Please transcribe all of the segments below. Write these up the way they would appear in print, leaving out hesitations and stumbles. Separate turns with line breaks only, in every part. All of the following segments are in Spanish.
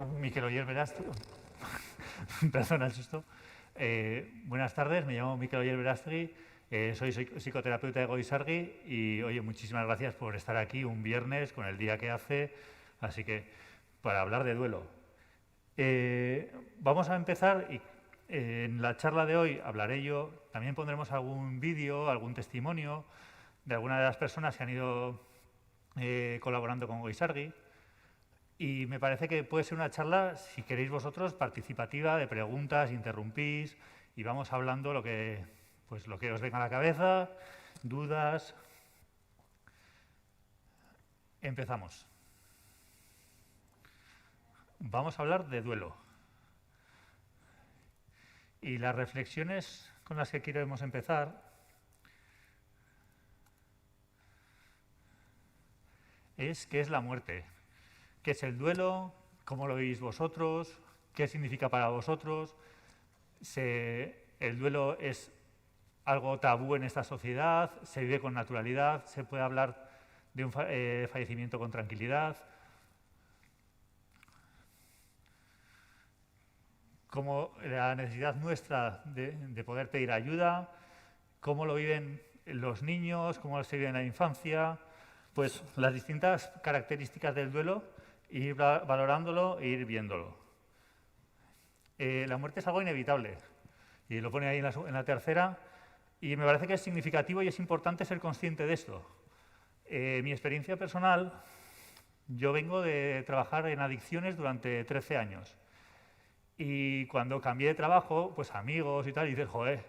Mikel Oyer Verastri. Perdona el susto. Buenas tardes, me llamo Mikel Oyer Verastri, soy psicoterapeuta de Goizargi y, oye, muchísimas gracias por estar aquí un viernes con el día que hace, así que para hablar de duelo. Vamos a empezar y en la charla de hoy hablaré yo, también pondremos algún vídeo, algún testimonio de alguna de las personas que han ido colaborando con Goizargi. Y me parece que puede ser una charla, si queréis vosotros, participativa, de preguntas, interrumpís y vamos hablando lo que os venga a la cabeza, dudas. Empezamos. Vamos a hablar de duelo. Y las reflexiones con las que queremos empezar es ¿qué es la muerte? ¿Qué es el duelo? ¿Cómo lo veis vosotros? ¿Qué significa para vosotros? ¿El duelo es algo tabú en esta sociedad? ¿Se vive con naturalidad? ¿Se puede hablar de un fallecimiento con tranquilidad? ¿Cómo la necesidad nuestra de poder pedir ayuda? ¿Cómo lo viven los niños? ¿Cómo se vive en la infancia? Pues las distintas características del duelo, ir valorándolo e ir viéndolo. La muerte es algo inevitable, y lo pone ahí en la tercera, y me parece que es significativo y es importante ser consciente de esto. Mi experiencia personal, yo vengo de trabajar en adicciones durante 13 años, y cuando cambié de trabajo, pues amigos y tal, y dices, joder,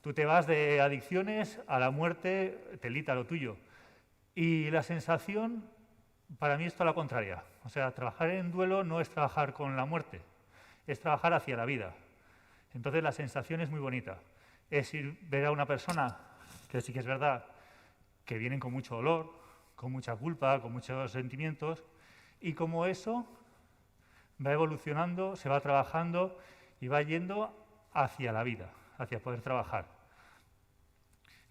tú te vas de adicciones a la muerte, telita lo tuyo. Y la sensación, para mí es toda la contraria. O sea, trabajar en duelo no es trabajar con la muerte, es trabajar hacia la vida. Entonces la sensación es muy bonita. Es ver a una persona, que sí que es verdad, que vienen con mucho dolor, con mucha culpa, con muchos sentimientos, y como eso va evolucionando, se va trabajando y va yendo hacia la vida, hacia poder trabajar.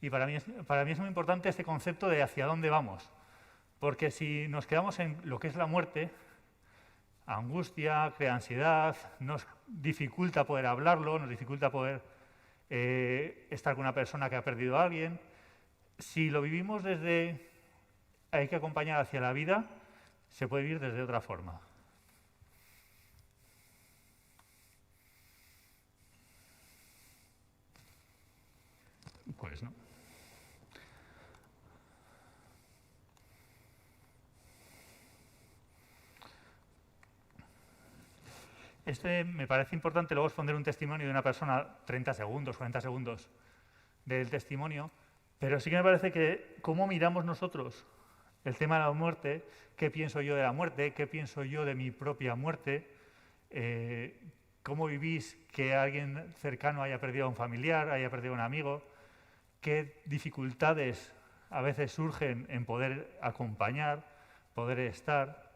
Y para mí es muy importante este concepto de hacia dónde vamos. Porque si nos quedamos en lo que es la muerte, angustia, crea ansiedad, nos dificulta poder hablarlo, nos dificulta poder estar con una persona que ha perdido a alguien. Si lo vivimos desde hay que acompañar hacia la vida, se puede vivir desde otra forma. Pues no. Me parece importante, luego os pondré un testimonio de una persona, 30 segundos, 40 segundos del testimonio, pero sí que me parece que cómo miramos nosotros el tema de la muerte, qué pienso yo de la muerte, qué pienso yo de mi propia muerte, cómo vivís que alguien cercano haya perdido a un familiar, haya perdido a un amigo, qué dificultades a veces surgen en poder acompañar, poder estar,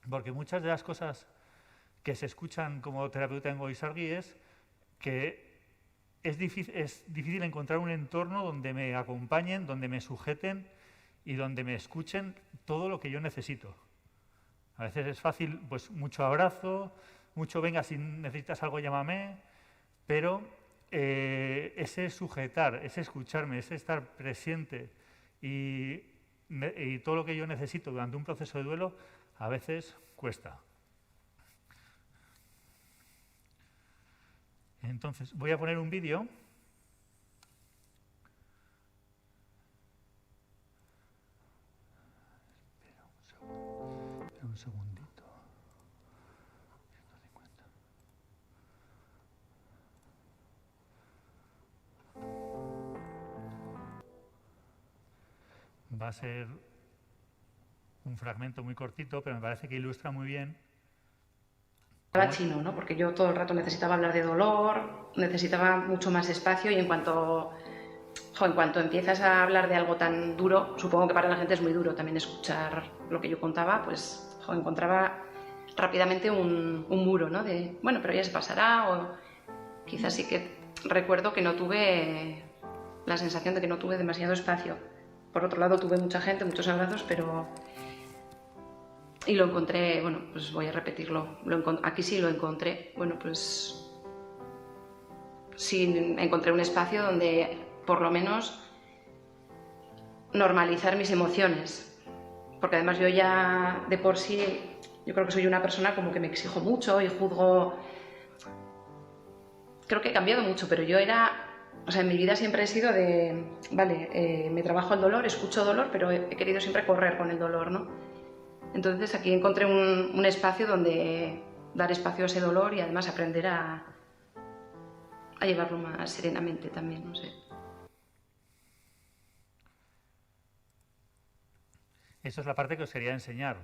porque muchas de las cosas que se escuchan como terapeuta en Goizargi es que es difícil encontrar un entorno donde me acompañen, donde me sujeten y donde me escuchen todo lo que yo necesito. A veces es fácil, pues mucho abrazo, mucho venga, si necesitas algo llámame, pero ese sujetar, ese escucharme, ese estar presente y todo lo que yo necesito durante un proceso de duelo, a veces cuesta. Entonces, voy a poner un vídeo. Espera un segundito. 150. Va a ser un fragmento muy cortito, pero me parece que ilustra muy bien.
Chino, ¿no? Porque yo todo el rato necesitaba hablar de dolor, necesitaba mucho más espacio y en cuanto empiezas a hablar de algo tan duro, supongo que para la gente es muy duro también escuchar lo que yo contaba, pues encontraba rápidamente un muro, ¿no? De, bueno, pero ya se pasará, o quizás sí que recuerdo que no tuve la sensación de que no tuve demasiado espacio. Por otro lado, tuve mucha gente, muchos abrazos, pero Y lo encontré, bueno, pues voy a repetirlo, aquí sí lo encontré, bueno, pues sí encontré un espacio donde por lo menos normalizar mis emociones, porque además yo ya de por sí, yo creo que soy una persona como que me exijo mucho y juzgo, creo que he cambiado mucho, pero yo era, o sea, en mi vida siempre he sido de, vale, me trabajo el dolor, escucho dolor, pero he querido siempre correr con el dolor, ¿no? Entonces aquí encontré un espacio donde dar espacio a ese dolor y además aprender a llevarlo más serenamente también, no sé.
Esa es la parte que os quería enseñar.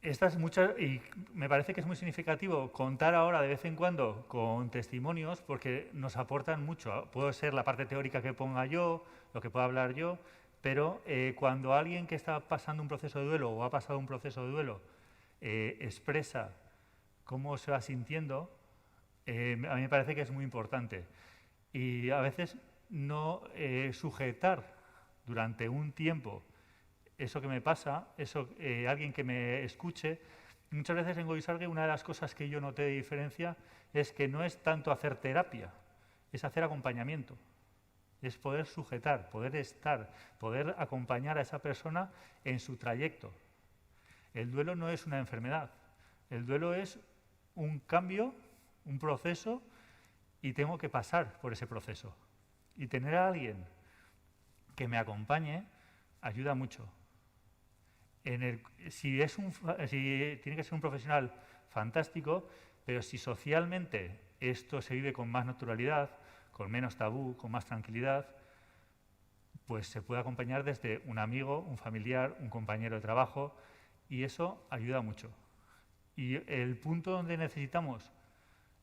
Estas muchas, y me parece que es muy significativo contar ahora de vez en cuando con testimonios porque nos aportan mucho. Puede ser la parte teórica que ponga yo, lo que pueda hablar yo, pero cuando alguien que está pasando un proceso de duelo o ha pasado un proceso de duelo expresa cómo se va sintiendo, a mí me parece que es muy importante. Y a veces no sujetar durante un tiempo eso que me pasa, eso, alguien que me escuche. Muchas veces en Goizargue una de las cosas que yo noté de diferencia es que no es tanto hacer terapia, es hacer acompañamiento. Es poder sujetar, poder estar, poder acompañar a esa persona en su trayecto. El duelo no es una enfermedad, el duelo es un cambio, un proceso, y tengo que pasar por ese proceso. Y tener a alguien que me acompañe ayuda mucho. Si tiene que ser un profesional, fantástico, pero si socialmente esto se vive con más naturalidad, con menos tabú, con más tranquilidad, pues se puede acompañar desde un amigo, un familiar, un compañero de trabajo, y eso ayuda mucho. Y el punto donde necesitamos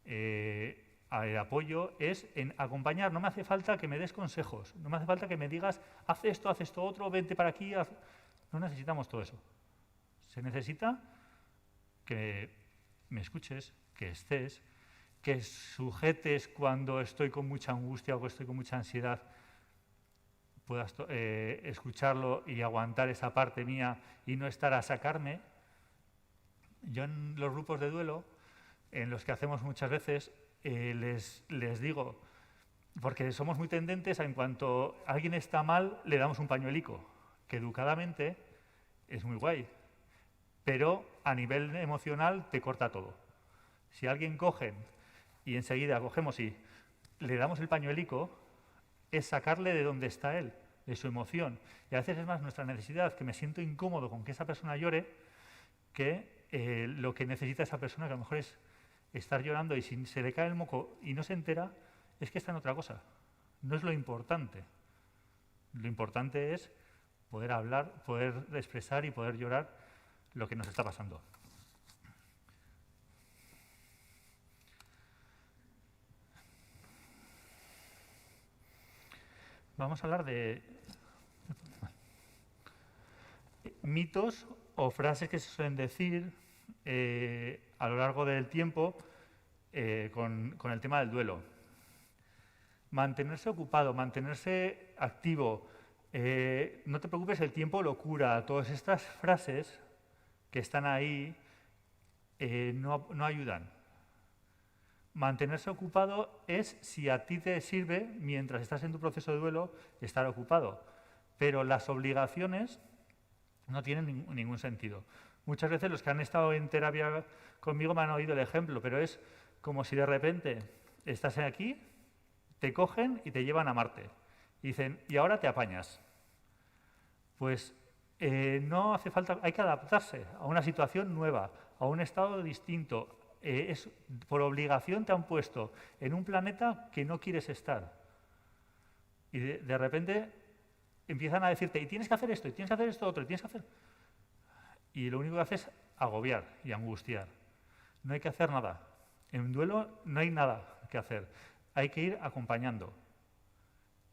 el apoyo es en acompañar. No me hace falta que me des consejos, no me hace falta que me digas, haz esto otro, vente para aquí. No necesitamos todo eso. Se necesita que me escuches, que estés, que sujetes cuando estoy con mucha angustia o que estoy con mucha ansiedad, puedas escucharlo y aguantar esa parte mía y no estar a sacarme. Yo en los grupos de duelo, en los que hacemos muchas veces, les digo, porque somos muy tendentes a en cuanto alguien está mal, le damos un pañuelico, que educadamente es muy guay, pero a nivel emocional te corta todo. Si alguien cogen y enseguida cogemos y le damos el pañuelico, es sacarle de donde está él, de su emoción. Y a veces es más nuestra necesidad, que me siento incómodo con que esa persona llore, que lo que necesita esa persona, que a lo mejor es estar llorando y si se le cae el moco y no se entera, es que está en otra cosa. No es lo importante. Lo importante es poder hablar, poder expresar y poder llorar lo que nos está pasando. Vamos a hablar de mitos o frases que se suelen decir a lo largo del tiempo con el tema del duelo. Mantenerse ocupado, mantenerse activo, no te preocupes, el tiempo lo cura. Todas estas frases que están ahí no ayudan. Mantenerse ocupado es si a ti te sirve, mientras estás en tu proceso de duelo, estar ocupado. Pero las obligaciones no tienen ningún sentido. Muchas veces los que han estado en terapia conmigo me han oído el ejemplo, pero es como si de repente estás aquí, te cogen y te llevan a Marte. Y dicen, y ahora te apañas. Pues no hace falta, hay que adaptarse a una situación nueva, a un estado distinto. Por obligación te han puesto en un planeta que no quieres estar. Y de repente empiezan a decirte, y tienes que hacer esto, y tienes que hacer esto otro, y tienes que hacer... Y lo único que hace es agobiar y angustiar. No hay que hacer nada. En duelo no hay nada que hacer. Hay que ir acompañando.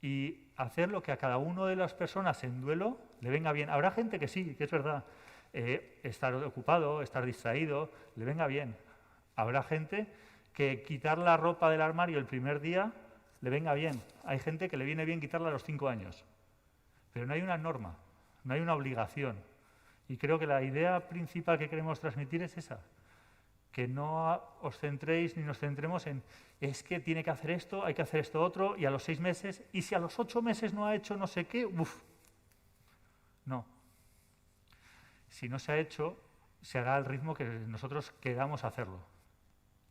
Y hacer lo que a cada una de las personas en duelo le venga bien. Habrá gente que sí, que es verdad. Estar ocupado, estar distraído, le venga bien. Habrá gente que quitar la ropa del armario el primer día le venga bien. Hay gente que le viene bien quitarla a los 5 años. Pero no hay una norma, no hay una obligación. Y creo que la idea principal que queremos transmitir es esa, que no os centréis ni nos centremos en es que tiene que hacer esto, hay que hacer esto otro, y a los 6 meses, y si a los 8 meses no ha hecho no sé qué, uff. No. Si no se ha hecho, se hará al ritmo que nosotros queramos hacerlo.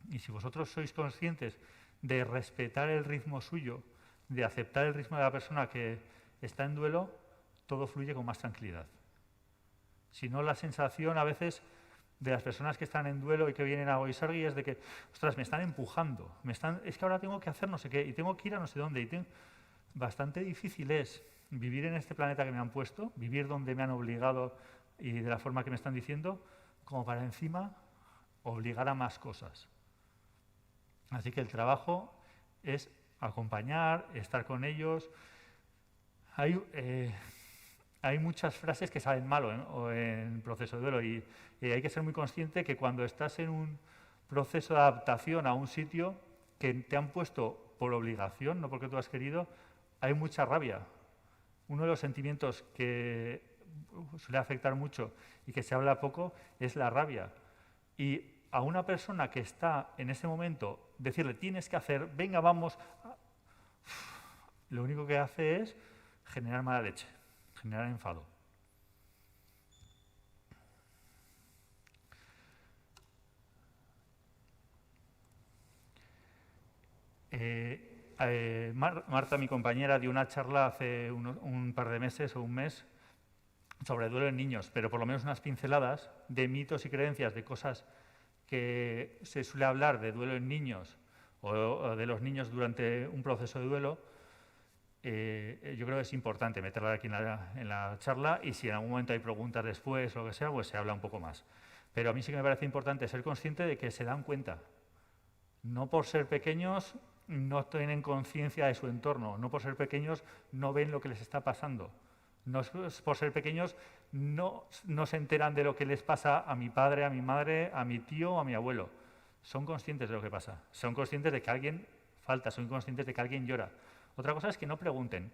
Y si vosotros sois conscientes de respetar el ritmo suyo, de aceptar el ritmo de la persona que está en duelo, todo fluye con más tranquilidad. Si no, la sensación a veces de las personas que están en duelo y que vienen a Goizargui es de que, ostras, me están empujando, es que ahora tengo que hacer no sé qué y tengo que ir a no sé dónde. Bastante difícil es vivir en este planeta que me han puesto, vivir donde me han obligado y de la forma que me están diciendo, como para encima obligar a más cosas. Así que el trabajo es acompañar, estar con ellos. Hay muchas frases que salen mal en proceso de duelo y hay que ser muy consciente que cuando estás en un proceso de adaptación a un sitio que te han puesto por obligación, no porque tú has querido, hay mucha rabia. Uno de los sentimientos que suele afectar mucho y que se habla poco es la rabia. Y a una persona que está en ese momento, decirle tienes que hacer, venga, vamos, lo único que hace es generar mala leche, generar enfado. Marta, mi compañera, dio una charla hace un par de meses o un mes sobre duelo en niños, pero por lo menos unas pinceladas de mitos y creencias, de cosas que se suele hablar de duelo en niños o de los niños durante un proceso de duelo. Yo creo que es importante meterla aquí en la charla y si en algún momento hay preguntas después o lo que sea, pues se habla un poco más. Pero a mí sí que me parece importante ser consciente de que se dan cuenta. No por ser pequeños no tienen conciencia de su entorno, no por ser pequeños no ven lo que les está pasando. No por ser pequeños no se enteran de lo que les pasa a mi padre, a mi madre, a mi tío o a mi abuelo. Son conscientes de lo que pasa, son conscientes de que alguien falta, son conscientes de que alguien llora. Otra cosa es que no pregunten.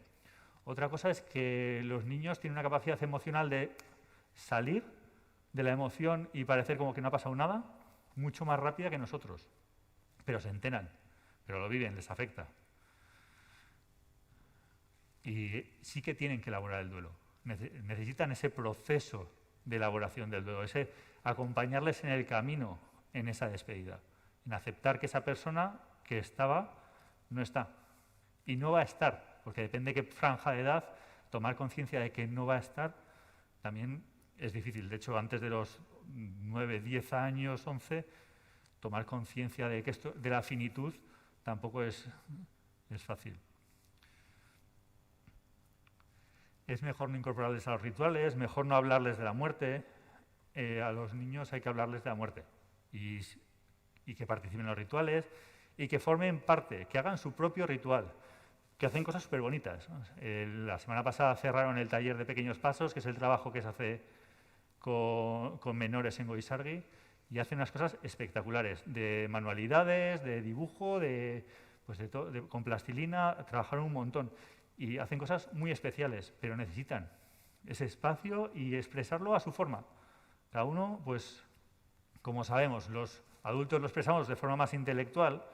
Otra cosa es que los niños tienen una capacidad emocional de salir de la emoción y parecer como que no ha pasado nada, mucho más rápida que nosotros. Pero se enteran, pero lo viven, les afecta. Y sí que tienen que elaborar el duelo. Necesitan ese proceso de elaboración del duelo, ese acompañarles en el camino en esa despedida, en aceptar que esa persona que estaba no está. Y no va a estar, porque depende de qué franja de edad, tomar conciencia de que no va a estar también es difícil. De hecho, antes de los 9, 10 años, 11, tomar conciencia de que esto, de la finitud tampoco es fácil. Es mejor no incorporarles a los rituales, mejor no hablarles de la muerte. A los niños hay que hablarles de la muerte y que participen en los rituales y que formen parte, que hagan su propio ritual, que hacen cosas súper bonitas. La semana pasada cerraron el taller de pequeños pasos, que es el trabajo que se hace con menores en Goizargui, y hacen unas cosas espectaculares, de manualidades, de dibujo, con plastilina, trabajaron un montón. Y hacen cosas muy especiales, pero necesitan ese espacio y expresarlo a su forma. Cada uno, pues, como sabemos, los adultos lo expresamos de forma más intelectual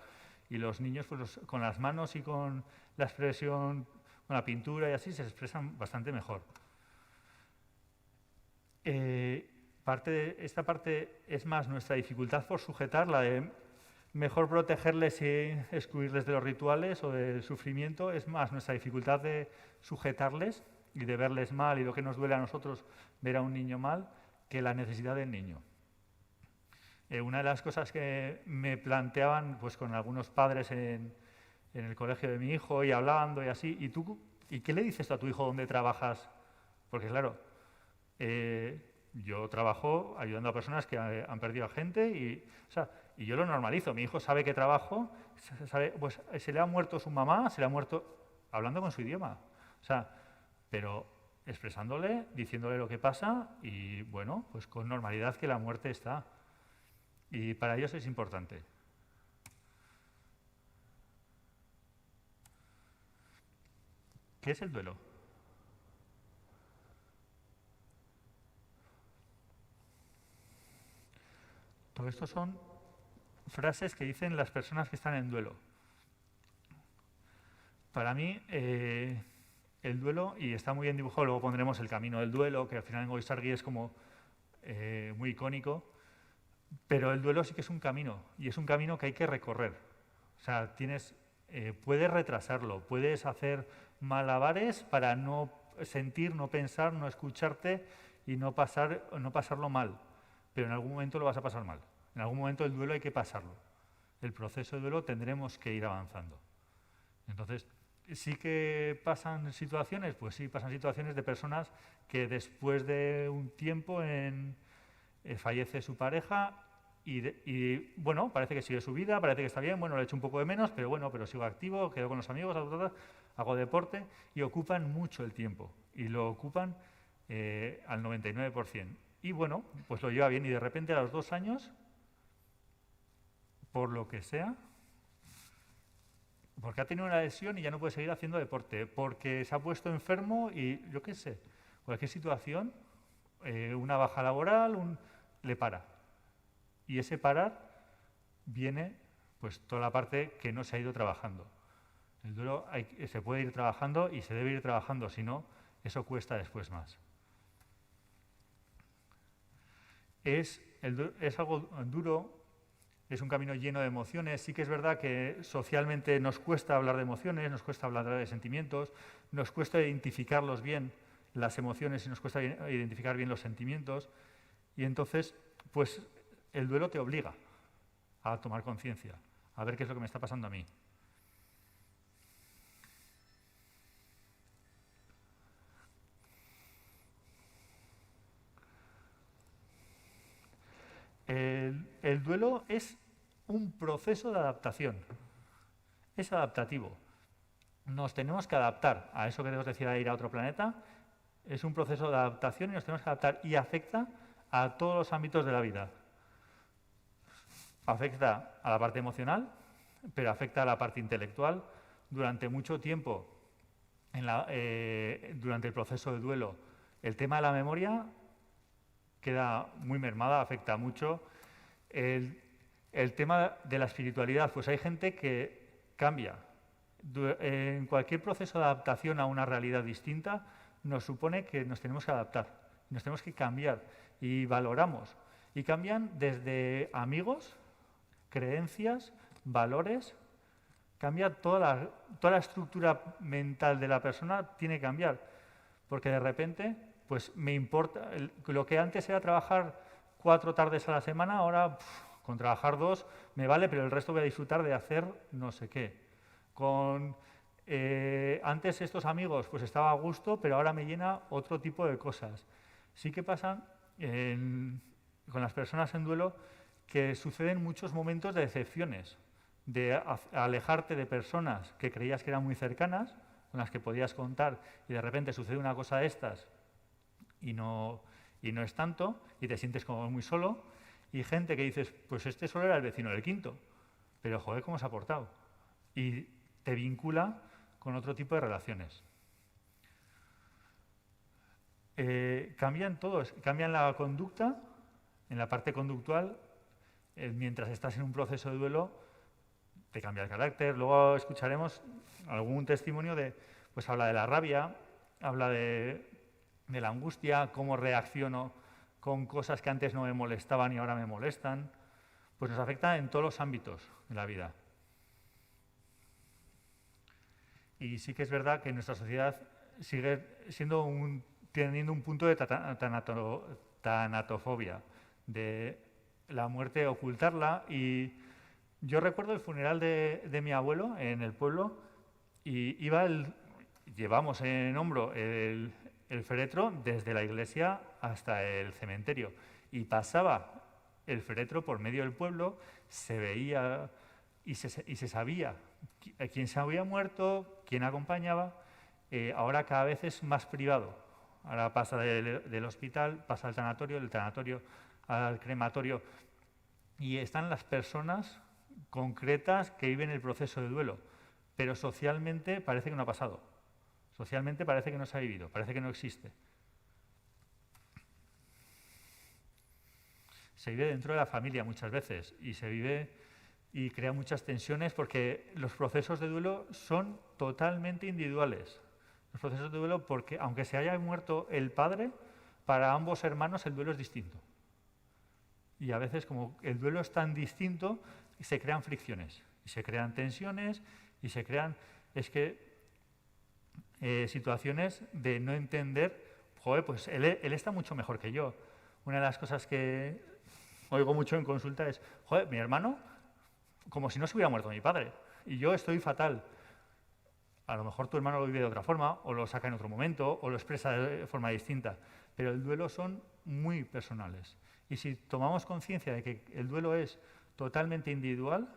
y los niños, pues, con las manos y con la expresión, con la pintura y así, se expresan bastante mejor. Esta parte es más nuestra dificultad por sujetar, la de mejor protegerles y excluirles de los rituales o del sufrimiento, es más nuestra dificultad de sujetarles y de verles mal y lo que nos duele a nosotros ver a un niño mal que la necesidad del niño. Una de las cosas que me planteaban pues con algunos padres en el colegio de mi hijo y hablando y así, ¿y qué le dices tú a tu hijo dónde trabajas? Porque claro, yo trabajo ayudando a personas que han perdido a gente y yo lo normalizo. Mi hijo sabe que trabajo, pues se le ha muerto su mamá, se le ha muerto hablando con su idioma. Pero expresándole, diciéndole lo que pasa y, bueno, pues con normalidad que la muerte está. Y para ellos es importante. ¿Qué es el duelo? Todo esto son frases que dicen las personas que están en duelo. Para mí, el duelo, y está muy bien dibujado, luego pondremos el camino del duelo, que al final en Goisargui es como muy icónico, pero el duelo sí que es un camino, y es un camino que hay que recorrer. O sea, puedes retrasarlo, puedes hacer malabares para no sentir, no pensar, no escucharte y no pasarlo mal, pero en algún momento lo vas a pasar mal. En algún momento el duelo hay que pasarlo. El proceso de duelo tendremos que ir avanzando. Entonces, sí que pasan situaciones, pues sí, pasan situaciones de personas que después de un tiempo fallece su pareja y, bueno, parece que sigue su vida, parece que está bien, bueno, le echo un poco de menos, pero bueno, pero sigo activo, quedo con los amigos, hago deporte y ocupan mucho el tiempo y lo ocupan al 99%. Y bueno, pues lo lleva bien y de repente a los 2 años, por lo que sea, porque ha tenido una lesión y ya no puede seguir haciendo deporte, porque se ha puesto enfermo y yo qué sé, cualquier situación, una baja laboral, le para. Y ese parar viene pues toda la parte que no se ha ido trabajando. El duelo se puede ir trabajando y se debe ir trabajando, si no, eso cuesta después más. Es algo duro. Es un camino lleno de emociones. Sí que es verdad que socialmente nos cuesta hablar de emociones, nos cuesta hablar de sentimientos, nos cuesta identificarlos bien, las emociones, y nos cuesta identificar bien los sentimientos. Y entonces, pues el duelo te obliga a tomar conciencia, a ver qué es lo que me está pasando a mí. El duelo es un proceso de adaptación, es adaptativo. Nos tenemos que adaptar a eso que os decía de ir a otro planeta, es un proceso de adaptación y nos tenemos que adaptar y afecta a todos los ámbitos de la vida. Afecta a la parte emocional, pero afecta a la parte intelectual. Durante mucho tiempo, durante el proceso de duelo, el tema de la memoria queda muy mermada, afecta mucho. El tema de la espiritualidad, pues hay gente que cambia. En cualquier proceso de adaptación a una realidad distinta nos supone que nos tenemos que adaptar, nos tenemos que cambiar y valoramos. Y cambian desde amigos, creencias, valores, cambia toda la estructura mental de la persona, tiene que cambiar, porque de repente pues me importa, lo que antes era trabajar 4 tardes a la semana, ahora con trabajar 2 me vale, pero el resto voy a disfrutar de hacer no sé qué. Antes estos amigos pues estaba a gusto, pero ahora me llena otro tipo de cosas. Sí que pasan con las personas en duelo que suceden muchos momentos de decepciones, de alejarte de personas que creías que eran muy cercanas, con las que podías contar, y de repente sucede una cosa de estas y no es tanto, y te sientes como muy solo, y gente que dices, pues este solo era el vecino del quinto, pero joder, cómo se ha portado. Y te vincula con otro tipo de relaciones. Cambian todos, cambian la conducta, en la parte conductual, mientras estás en un proceso de duelo, te cambia el carácter. Luego escucharemos algún testimonio pues habla de la rabia, habla de la angustia, cómo reacciono con cosas que antes no me molestaban y ahora me molestan. Pues nos afecta en todos los ámbitos de la vida. Y sí que es verdad que nuestra sociedad sigue teniendo un punto de tanatofobia, de la muerte ocultarla. Y yo recuerdo el funeral de mi abuelo en el pueblo y llevamos en hombro el féretro desde la iglesia hasta el cementerio y pasaba el féretro por medio del pueblo, se veía y se sabía quién se había muerto, quién acompañaba. Ahora cada vez es más privado. Ahora pasa del hospital, pasa al tanatorio, del tanatorio al crematorio. Y están las personas concretas que viven el proceso de duelo. Pero socialmente parece que no ha pasado. Socialmente parece que no se ha vivido, parece que no existe. se vive dentro de la familia muchas veces y se vive y crea muchas tensiones porque los procesos de duelo son totalmente individuales. Los procesos de duelo, porque aunque se haya muerto el padre, para ambos hermanos el duelo es distinto. Y a veces, como el duelo es tan distinto, se crean fricciones, y se crean tensiones, y se crean situaciones de no entender, joder, pues él está mucho mejor que yo. Una de las cosas que oigo mucho en consulta es, joder, mi hermano, como si no se hubiera muerto mi padre, y yo estoy fatal. A lo mejor tu hermano lo vive de otra forma, o lo saca en otro momento, o lo expresa de forma distinta, pero el duelo son muy personales. Y si tomamos conciencia de que el duelo es totalmente individual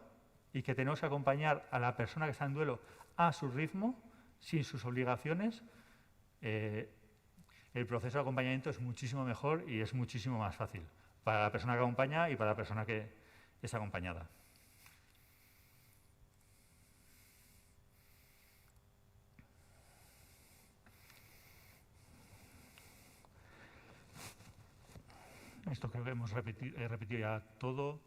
y que tenemos que acompañar a la persona que está en duelo a su ritmo, sin sus obligaciones, el proceso de acompañamiento es muchísimo mejor y es muchísimo más fácil para la persona que acompaña y para la persona que es acompañada. Esto creo que hemos repetido ya todo.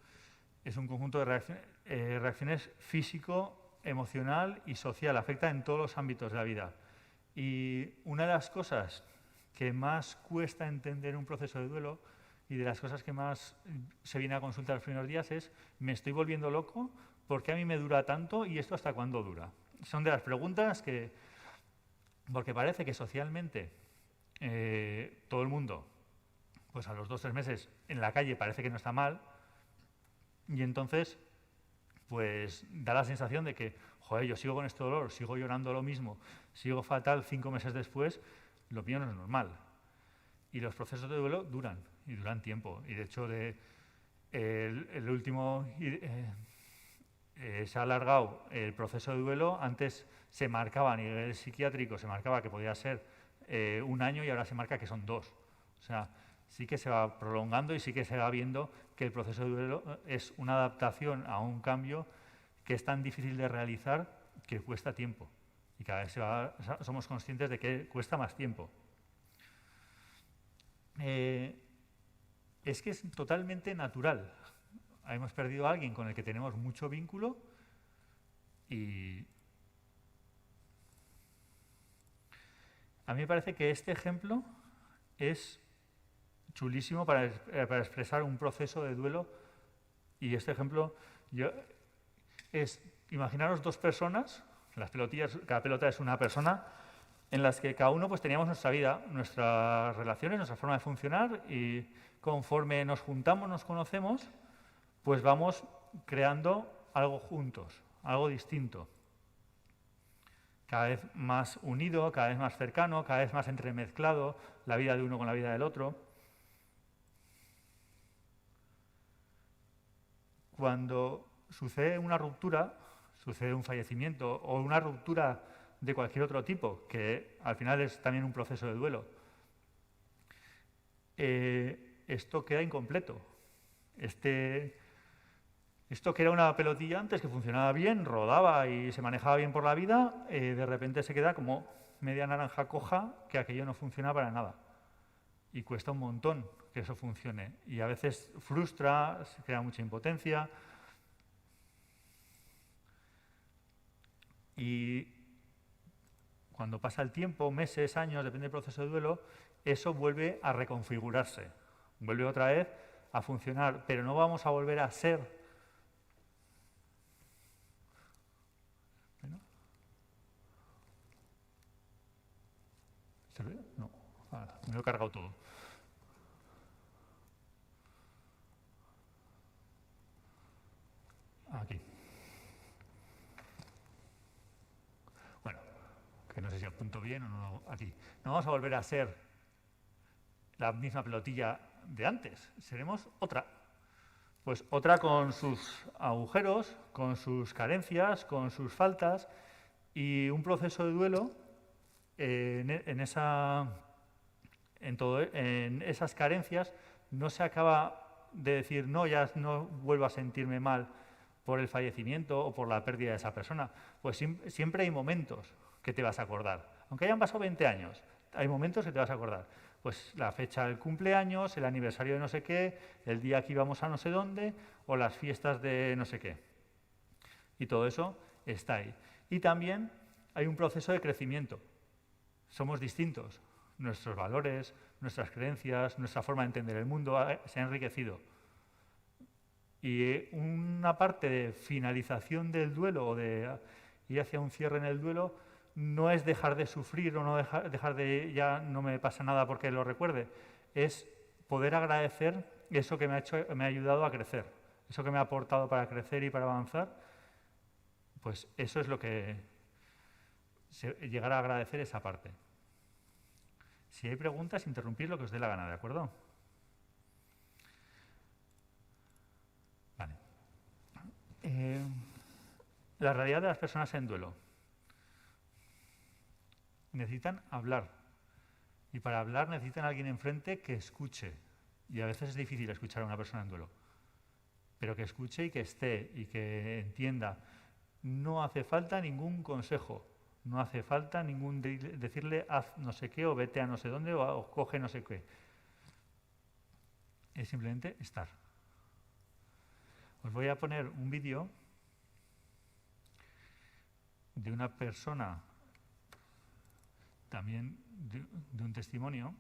Es un conjunto de reacciones físico, emocional y social. Afecta en todos los ámbitos de la vida. Y una de las cosas que más cuesta entender un proceso de duelo y de las cosas que más se viene a consultar los primeros días es: me estoy volviendo loco, ¿por qué a mí me dura tanto y esto hasta cuándo dura? Son de las preguntas que, porque parece que socialmente todo el mundo, pues a los 2 o 3 meses en la calle parece que no está mal, y entonces pues da la sensación de que, joder, yo sigo con este dolor, sigo llorando lo mismo, sigo fatal 5 meses después, lo mío no es normal. Y los procesos de duelo duran, y duran tiempo. Y de hecho, el último se ha alargado el proceso de duelo. Antes se marcaba a nivel psiquiátrico, se marcaba que podía ser 1 año y ahora se marca que son 2. O sea, sí que se va prolongando y sí que se va viendo que el proceso de duelo es una adaptación a un cambio que es tan difícil de realizar que cuesta tiempo. Y cada vez somos conscientes de que cuesta más tiempo. Es que es totalmente natural. Hemos perdido a alguien con el que tenemos mucho vínculo y a mí me parece que este ejemplo es chulísimo para expresar un proceso de duelo. Y este ejemplo es, imaginaros 2 personas, las pelotillas, cada pelota es una persona, en las que cada uno pues teníamos nuestra vida, nuestras relaciones, nuestra forma de funcionar, y conforme nos juntamos, nos conocemos, pues vamos creando algo juntos, algo distinto. Cada vez más unido, cada vez más cercano, cada vez más entremezclado, la vida de uno con la vida del otro. Cuando sucede una ruptura, sucede un fallecimiento o una ruptura de cualquier otro tipo, que al final es también un proceso de duelo, esto queda incompleto. Esto que era una pelotilla antes que funcionaba bien, rodaba y se manejaba bien por la vida, de repente se queda como media naranja coja, que aquello no funciona para nada. Y cuesta un montón que eso funcione. Y a veces frustra, se crea mucha impotencia. Y cuando pasa el tiempo, meses, años, depende del proceso de duelo, eso vuelve a reconfigurarse. Vuelve otra vez a funcionar, pero no vamos a volver a ser. ¿Se ve? No. Me lo he cargado todo. Aquí. Bueno, que no sé si apunto bien o no. Aquí. No vamos a volver a ser la misma pelotilla de antes. Seremos otra. Pues otra con sus agujeros, con sus carencias, con sus faltas, y un proceso de duelo en esas carencias no se acaba de decir, no, ya no vuelvo a sentirme mal por el fallecimiento o por la pérdida de esa persona. Pues siempre hay momentos que te vas a acordar. Aunque hayan pasado 20 años, hay momentos que te vas a acordar. Pues la fecha del cumpleaños, el aniversario de no sé qué, el día que íbamos a no sé dónde o las fiestas de no sé qué. Y todo eso está ahí. Y también hay un proceso de crecimiento. Somos distintos. Nuestros valores, nuestras creencias, nuestra forma de entender el mundo se ha enriquecido. Y una parte de finalización del duelo o de ir hacia un cierre en el duelo no es dejar de sufrir o no dejar de ya no me pasa nada porque lo recuerde, es poder agradecer eso que me ha ayudado a crecer, eso que me ha aportado para crecer y para avanzar, pues eso es lo que llegar a agradecer esa parte. Si hay preguntas, interrumpir lo que os dé la gana, ¿de acuerdo? Vale. La realidad de las personas en duelo. Necesitan hablar. Y para hablar necesitan a alguien enfrente que escuche. Y a veces es difícil escuchar a una persona en duelo. Pero que escuche y que esté y que entienda. No hace falta ningún consejo. No hace falta decirle haz no sé qué o vete a no sé dónde o coge no sé qué. Es simplemente estar. Os voy a poner un vídeo de una persona, también de un testimonio.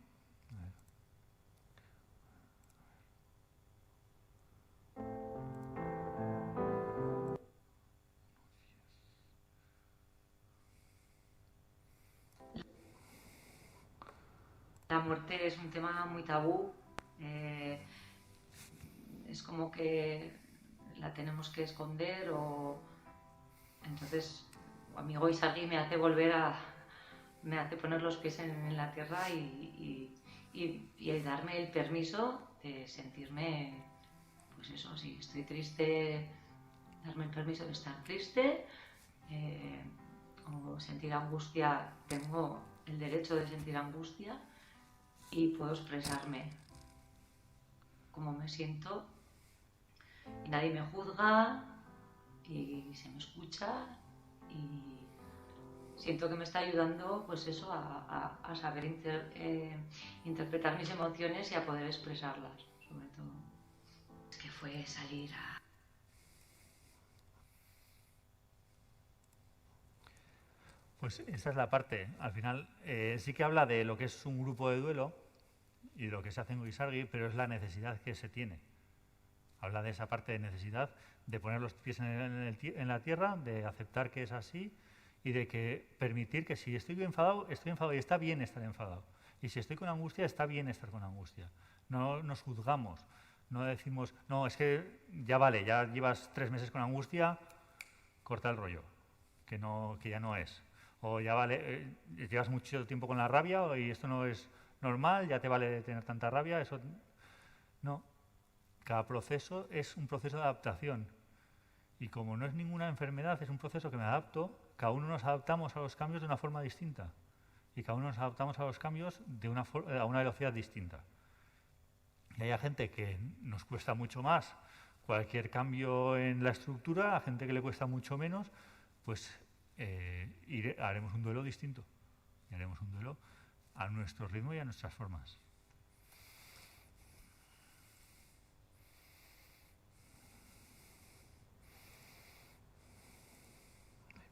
La muerte es un tema muy tabú. Es como que la tenemos que esconder o... Entonces, mi amigo Isagui me hace me hace poner los pies en la tierra y darme el permiso de sentirme, pues eso, si estoy triste, darme el permiso de estar triste, o sentir angustia, tengo el derecho de sentir angustia y puedo expresarme cómo me siento y nadie me juzga y se me escucha y siento que me está ayudando pues eso a saber interpretar mis emociones y a poder expresarlas, sobre todo. Es que fue salir a...
Pues esa es la parte. Al final sí que habla de lo que es un grupo de duelo y de lo que se hace en Guisargui, pero es la necesidad que se tiene. Habla de esa parte de necesidad, de poner los pies en la tierra, de aceptar que es así y de que permitir que si estoy enfadado y está bien estar enfadado. Y si estoy con angustia, está bien estar con angustia. No nos juzgamos, no decimos, no, es que ya vale, ya llevas 3 meses con angustia, corta el rollo, que ya no es. O ya vale, llevas mucho tiempo con la rabia y esto no es normal, ya te vale tener tanta rabia, eso no. Cada proceso es un proceso de adaptación. Y como no es ninguna enfermedad, es un proceso que me adapto, cada uno nos adaptamos a los cambios de una forma distinta. Y cada uno nos adaptamos a los cambios a una velocidad distinta. Y hay gente que nos cuesta mucho más cualquier cambio en la estructura, a gente que le cuesta mucho menos, pues haremos un duelo distinto. Y haremos un duelo a nuestro ritmo y a nuestras formas.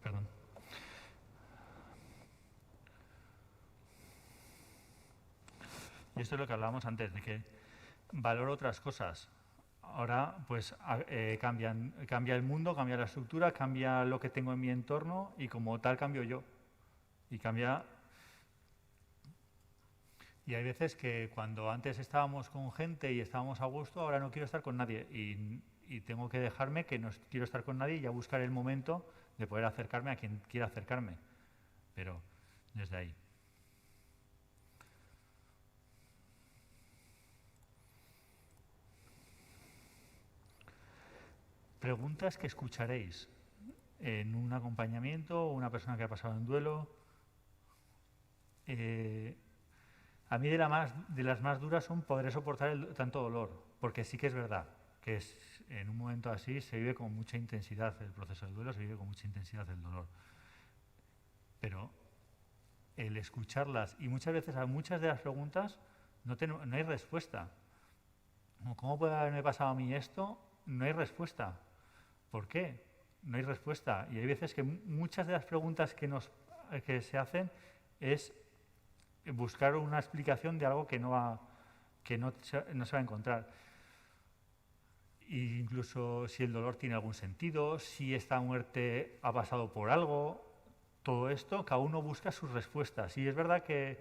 Perdón. Y esto es lo que hablábamos antes, de que valoro otras cosas. Ahora, pues, cambia el mundo, cambia la estructura, cambia lo que tengo en mi entorno y como tal cambio yo. Y cambia... Y hay veces que cuando antes estábamos con gente y estábamos a gusto, ahora no quiero estar con nadie. Y tengo que dejarme que no quiero estar con nadie y ya buscar el momento de poder acercarme a quien quiera acercarme. Pero desde ahí. Preguntas que escucharéis en un acompañamiento o una persona que ha pasado en duelo. A mí de las más duras son poder soportar tanto dolor, porque sí que es verdad que en un momento así se vive con mucha intensidad el proceso del duelo, se vive con mucha intensidad el dolor. Pero el escucharlas, y muchas veces a muchas de las preguntas no hay respuesta. ¿Cómo puede haberme pasado a mí esto? No hay respuesta. ¿Por qué? No hay respuesta. Y hay veces que muchas de las preguntas que se hacen es buscar una explicación de algo que no se va a encontrar. E incluso si el dolor tiene algún sentido, si esta muerte ha pasado por algo, todo esto, cada uno busca sus respuestas. Y es verdad que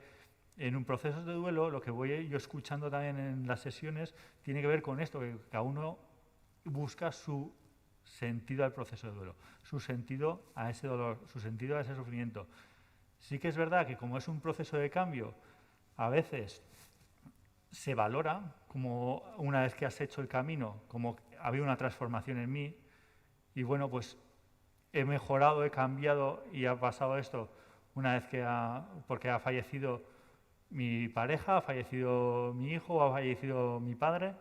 en un proceso de duelo, lo que voy yo escuchando también en las sesiones, tiene que ver con esto, que cada uno busca su sentido al proceso de duelo, su sentido a ese dolor, su sentido a ese sufrimiento. Sí que es verdad que como es un proceso de cambio, a veces se valora como una vez que has hecho el camino, como ha habido una transformación en mí y bueno, pues he mejorado, he cambiado y ha pasado esto una vez porque ha fallecido mi pareja, ha fallecido mi hijo, ha fallecido mi padre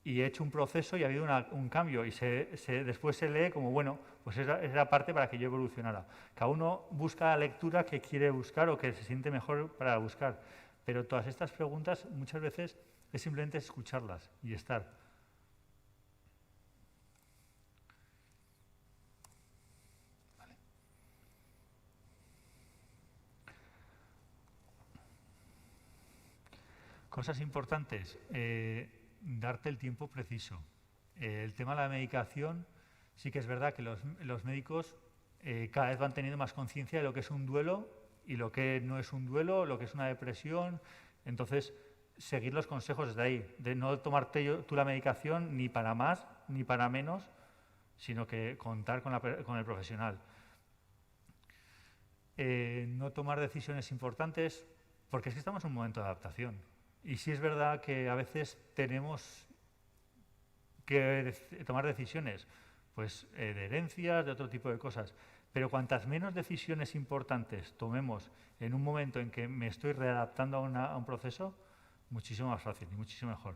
y he hecho un proceso y ha habido un cambio y después se lee como, bueno, pues era parte para que yo evolucionara. Cada uno busca la lectura que quiere buscar o que se siente mejor para buscar. Pero todas estas preguntas muchas veces es simplemente escucharlas y estar. Vale. Cosas importantes, darte el tiempo preciso. El tema de la medicación, sí que es verdad que los médicos cada vez van teniendo más conciencia de lo que es un duelo y lo que no es un duelo, lo que es una depresión. Entonces, seguir los consejos desde ahí, de no tomarte tú la medicación ni para más ni para menos, sino que contar con el profesional. No tomar decisiones importantes, porque es que estamos en un momento de adaptación. Y sí es verdad que a veces tenemos que tomar decisiones, pues de herencias, de otro tipo de cosas. Pero cuantas menos decisiones importantes tomemos en un momento en que me estoy readaptando a un proceso, muchísimo más fácil y muchísimo mejor.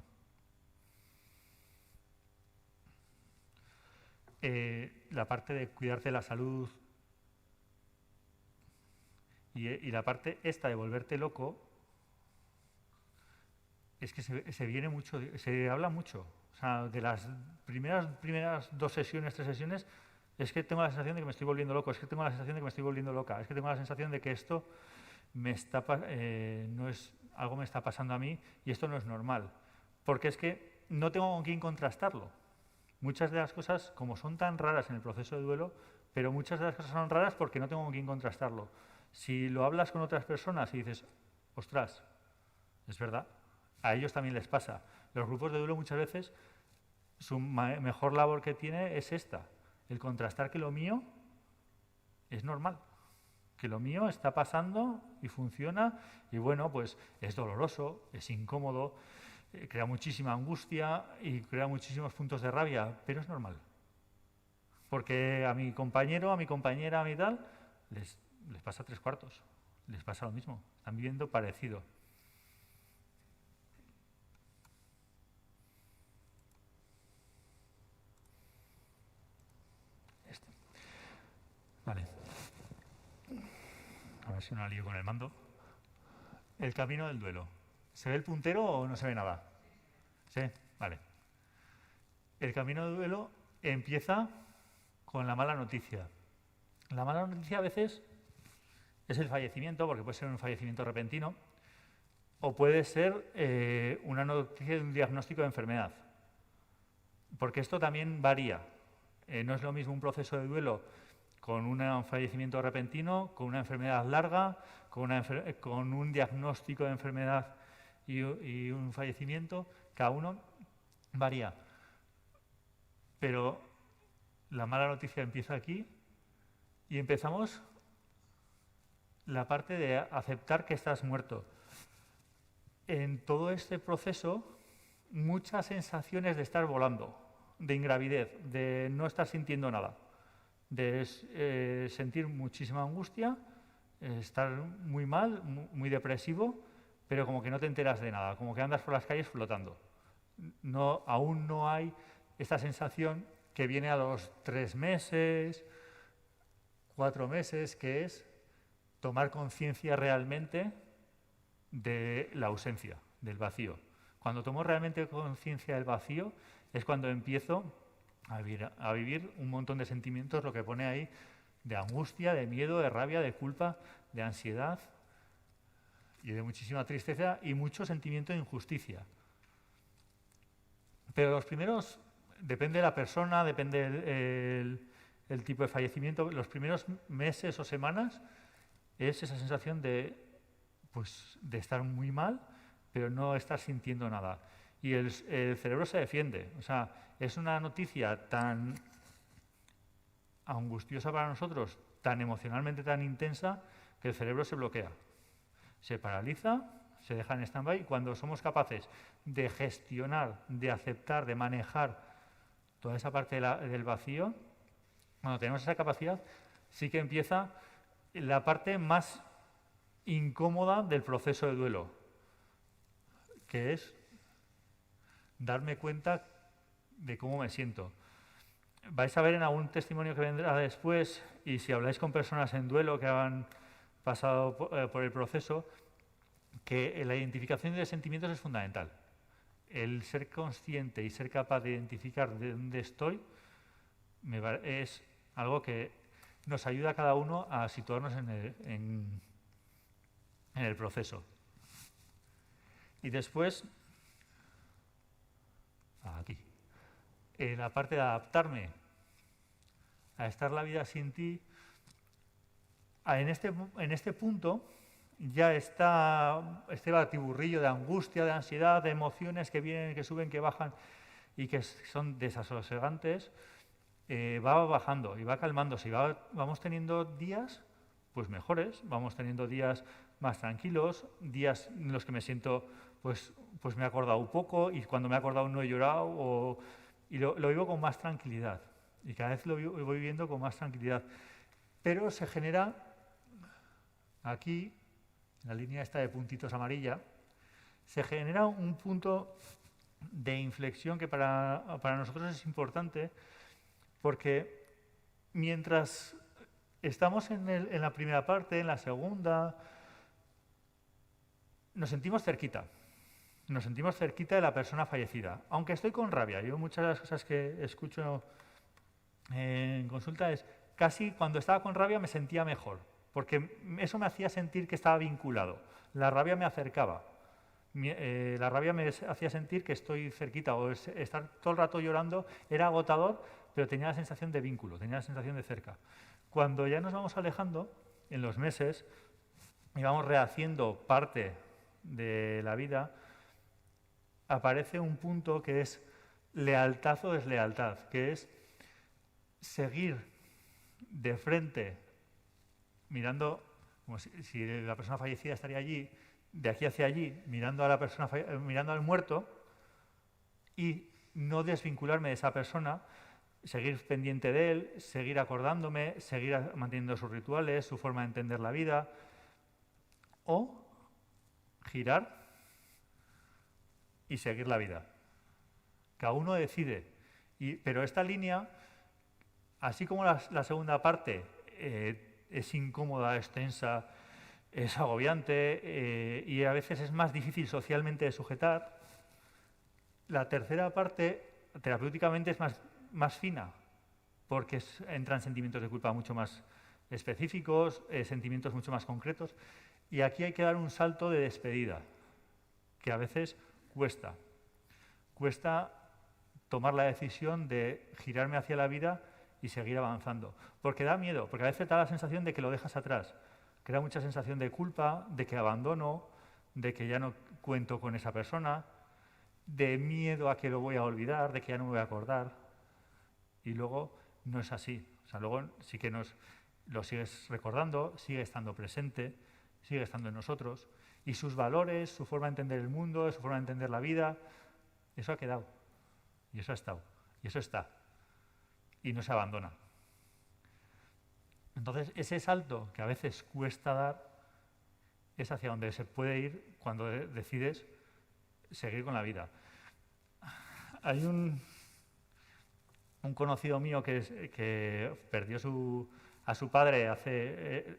La parte de cuidarte la salud y la parte esta de volverte loco, es que se viene mucho, se habla mucho. O sea, de las primeras 2 sesiones, 3 sesiones, es que tengo la sensación de que me estoy volviendo loco, es que tengo la sensación de que me estoy volviendo loca, es que tengo la sensación de que esto algo me está pasando a mí y esto no es normal. Porque es que no tengo con quién contrastarlo. Muchas de las cosas, como son tan raras en el proceso de duelo, pero muchas de las cosas son raras porque no tengo con quién contrastarlo. Si lo hablas con otras personas y dices, ostras, es verdad, a ellos también les pasa. Los grupos de duelo muchas veces, su mejor labor que tiene es esta, el contrastar que lo mío es normal, que lo mío está pasando y funciona y bueno, pues es doloroso, es incómodo, crea muchísima angustia y crea muchísimos puntos de rabia, pero es normal. Porque a mi compañero, a mi compañera, a mi tal, les pasa 3/4, les pasa lo mismo, están viviendo parecido. Vale. A ver si no la lío con el mando. El camino del duelo. ¿Se ve el puntero o no se ve nada? ¿Sí? Vale. El camino del duelo empieza con la mala noticia. La mala noticia a veces es el fallecimiento, porque puede ser un fallecimiento repentino, o puede ser una noticia de un diagnóstico de enfermedad. Porque esto también varía. No es lo mismo un proceso de duelo con un fallecimiento repentino, con una enfermedad larga, con un diagnóstico de enfermedad y un fallecimiento. Cada uno varía. Pero la mala noticia empieza aquí y empezamos la parte de aceptar que estás muerto. En todo este proceso, muchas sensaciones de estar volando, de ingravidez, de no estar sintiendo nada, de sentir muchísima angustia, estar muy mal, muy depresivo, pero como que no te enteras de nada, como que andas por las calles flotando. Aún no hay esta sensación que viene a los 3 meses, 4 meses, que es tomar conciencia realmente de la ausencia, del vacío. Cuando tomo realmente conciencia del vacío es cuando empiezo a vivir un montón de sentimientos, lo que pone ahí, de angustia, de miedo, de rabia, de culpa, de ansiedad y de muchísima tristeza y mucho sentimiento de injusticia. Pero los primeros, depende de la persona, depende el tipo de fallecimiento, los primeros meses o semanas es esa sensación de estar muy mal, pero no estar sintiendo nada. Y el cerebro se defiende. O sea, es una noticia tan angustiosa para nosotros, tan emocionalmente tan intensa, que el cerebro se bloquea. Se paraliza, se deja en stand-by, y cuando somos capaces de gestionar, de aceptar, de manejar toda esa parte del vacío, cuando tenemos esa capacidad, sí que empieza la parte más incómoda del proceso de duelo, que es darme cuenta de cómo me siento. Vais a ver en algún testimonio que vendrá después, y si habláis con personas en duelo que han pasado por el proceso, que la identificación de sentimientos es fundamental. El ser consciente y ser capaz de identificar de dónde estoy es algo que nos ayuda a cada uno a situarnos en el proceso. Y después, aquí, en la parte de adaptarme a estar la vida sin ti, en este punto ya está este batiburrillo de angustia, de ansiedad, de emociones que vienen, que suben, que bajan y que son desasosegantes, va bajando y va calmándose y vamos teniendo días pues mejores, vamos teniendo días más tranquilos, días en los que me siento pues me he acordado un poco y cuando me he acordado no he llorado y lo vivo con más tranquilidad y cada vez lo voy viviendo con más tranquilidad. Pero se genera aquí, en la línea esta de puntitos amarilla, se genera un punto de inflexión que para nosotros es importante porque mientras estamos en la primera parte, en la segunda, nos sentimos cerquita de la persona fallecida. Aunque estoy con rabia, yo muchas de las cosas que escucho en consulta es casi cuando estaba con rabia me sentía mejor, porque eso me hacía sentir que estaba vinculado. La rabia me acercaba. La rabia me hacía sentir que estoy cerquita, o estar todo el rato llorando era agotador, pero tenía la sensación de vínculo, tenía la sensación de cerca. Cuando ya nos vamos alejando, en los meses, y vamos rehaciendo parte de la vida, aparece un punto que es lealtad o deslealtad, que es seguir de frente, mirando, como si la persona fallecida estaría allí, de aquí hacia allí, mirando a la persona, mirando al muerto, y no desvincularme de esa persona, seguir pendiente de él, seguir acordándome, seguir manteniendo sus rituales, su forma de entender la vida, o girar y seguir la vida. Cada uno decide. Pero esta línea, así como la segunda parte es incómoda, es tensa, es agobiante y a veces es más difícil socialmente de sujetar, la tercera parte terapéuticamente es más fina, porque entran sentimientos de culpa mucho más específicos, sentimientos mucho más concretos, y aquí hay que dar un salto de despedida, que a veces cuesta tomar la decisión de girarme hacia la vida y seguir avanzando, porque da miedo, porque a veces da la sensación de que lo dejas atrás, crea mucha sensación de culpa, de que abandono, de que ya no cuento con esa persona, de miedo a que lo voy a olvidar, de que ya no me voy a acordar. Y luego no es así. O sea, luego sí que lo sigues recordando, sigue estando presente, sigue estando en nosotros. Y sus valores, su forma de entender el mundo, su forma de entender la vida, eso ha quedado. Y eso ha estado. Y eso está. Y no se abandona. Entonces, ese salto que a veces cuesta dar es hacia donde se puede ir cuando decides seguir con la vida. Hay un conocido mío que perdió a su padre,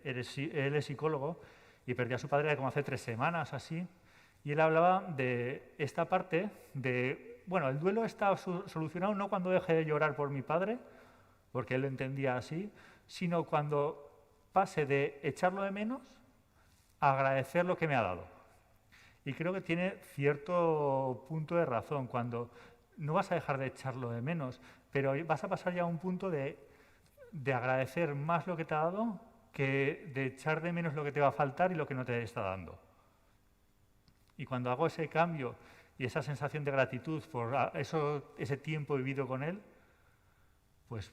él es psicólogo, y perdió a su padre como hace 3 semanas así, Y él hablaba de esta parte de, bueno, el duelo está solucionado no cuando deje de llorar por mi padre, porque él lo entendía así, sino cuando pase de echarlo de menos a agradecer lo que me ha dado. Y creo que tiene cierto punto de razón, cuando no vas a dejar de echarlo de menos, pero vas a pasar ya a un punto de agradecer más lo que te ha dado que de echar de menos lo que te va a faltar y lo que no te está dando. Y cuando hago ese cambio y esa sensación de gratitud por ese tiempo vivido con él, pues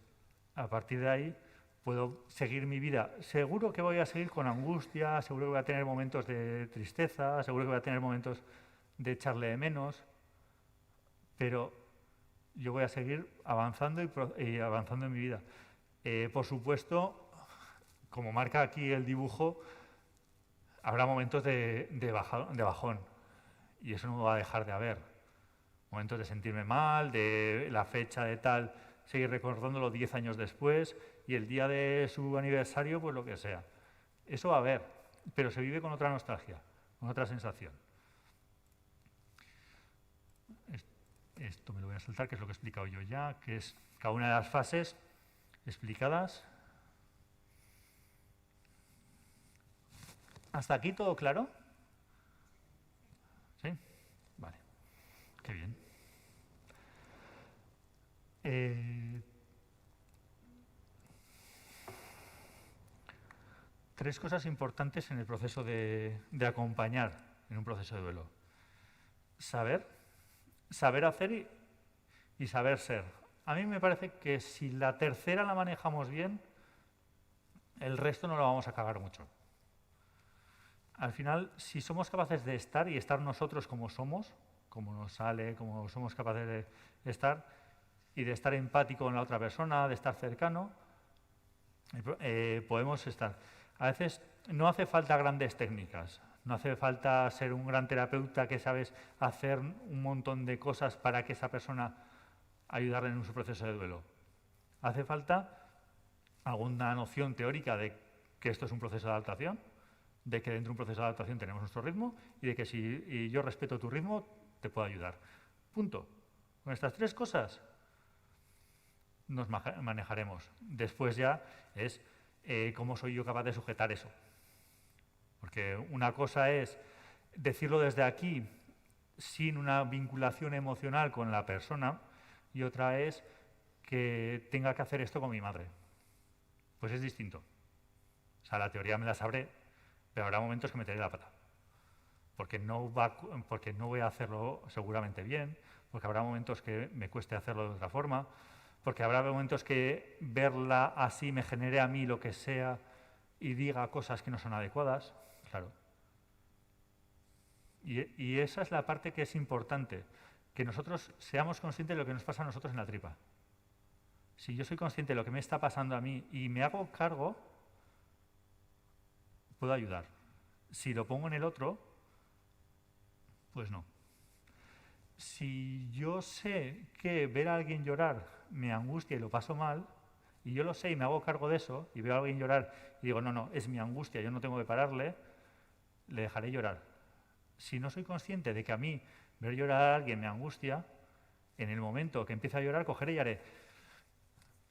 a partir de ahí puedo seguir mi vida. Seguro que voy a seguir con angustia, seguro que voy a tener momentos de tristeza, seguro que voy a tener momentos de echarle de menos, pero yo voy a seguir avanzando y avanzando en mi vida. Por supuesto, como marca aquí el dibujo, habrá momentos de bajón, y eso no va a dejar de haber. Momentos de sentirme mal, de la fecha de tal, seguir recordándolo 10 años después, y el día de su aniversario, pues lo que sea. Eso va a haber, pero se vive con otra nostalgia, con otra sensación. Esto me lo voy a saltar, que es lo que he explicado yo ya, que es cada una de las fases explicadas. ¿Hasta aquí todo claro? ¿Sí? Vale. Qué bien. Tres cosas importantes en el proceso de acompañar en un proceso de duelo. Saber hacer y saber ser. A mí me parece que si la tercera la manejamos bien, el resto no lo vamos a cagar mucho. Al final, si somos capaces de estar y estar nosotros como somos, como nos sale, como somos capaces de estar, y de estar empático con la otra persona, de estar cercano, podemos estar. A veces no hace falta grandes técnicas, no hace falta ser un gran terapeuta que sabes hacer un montón de cosas para que esa persona ayudarle en su proceso de duelo. Hace falta alguna noción teórica de que esto es un proceso de adaptación, de que dentro de un proceso de adaptación tenemos nuestro ritmo y de que si yo respeto tu ritmo, te puedo ayudar. Punto. Con estas tres cosas nos manejaremos. Después ya es cómo soy yo capaz de sujetar eso. Porque una cosa es decirlo desde aquí sin una vinculación emocional con la persona y otra es que tenga que hacer esto con mi madre. Pues es distinto. O sea, la teoría me la sabré, pero habrá momentos que meteré la pata. Porque no voy a hacerlo seguramente bien, porque habrá momentos que me cueste hacerlo de otra forma, porque habrá momentos que verla así me genere a mí lo que sea y diga cosas que no son adecuadas, claro. Y esa es la parte que es importante, que nosotros seamos conscientes de lo que nos pasa a nosotros en la tripa. Si yo soy consciente de lo que me está pasando a mí y me hago cargo, puedo ayudar. Si lo pongo en el otro, pues no. Si yo sé que ver a alguien llorar me angustia y lo paso mal, y yo lo sé y me hago cargo de eso, y veo a alguien llorar y digo, no, es mi angustia, yo no tengo que pararle, le dejaré llorar. Si no soy consciente de que a mí ver llorar a alguien me angustia, en el momento que empiece a llorar, cogeré y haré,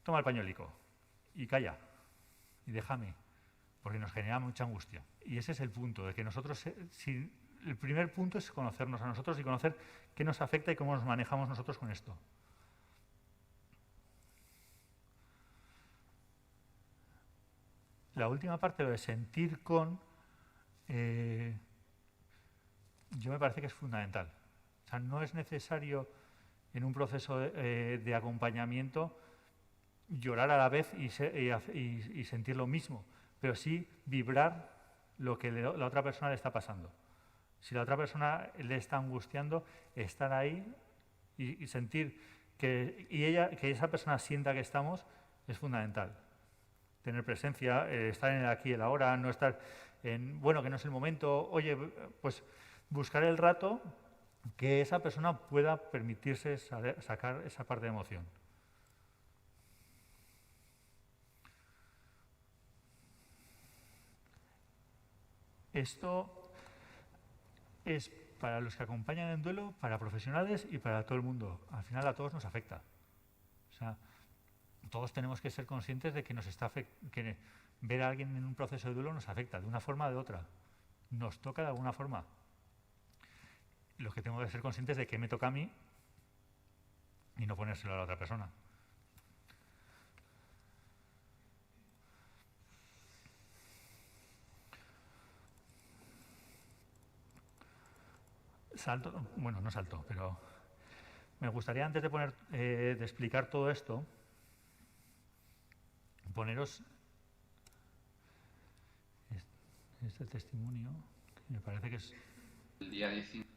toma el pañuelico y calla y déjame, porque nos genera mucha angustia. Y ese es el punto, de que nosotros, el primer punto es conocernos a nosotros y conocer qué nos afecta y cómo nos manejamos nosotros con esto. La última parte, lo de sentir con, yo me parece que es fundamental. O sea, no es necesario en un proceso de acompañamiento llorar a la vez y sentir lo mismo, pero sí vibrar lo que la otra persona le está pasando. Si la otra persona le está angustiando, estar ahí y sentir que esa persona sienta que estamos es fundamental. Tener presencia, estar en el aquí y el ahora, no estar en, bueno, que no es el momento, oye, pues buscar el rato que esa persona pueda permitirse sacar esa parte de emoción. Esto es para los que acompañan en duelo, para profesionales y para todo el mundo. Al final a todos nos afecta. O sea, todos tenemos que ser conscientes de que que ver a alguien en un proceso de duelo nos afecta de una forma o de otra. Nos toca de alguna forma. Lo que tengo que ser conscientes de que me toca a mí y no ponérselo a la otra persona. Bueno, no salto, pero me gustaría antes de explicar todo esto, poneros este testimonio, que me parece que es
el día 19.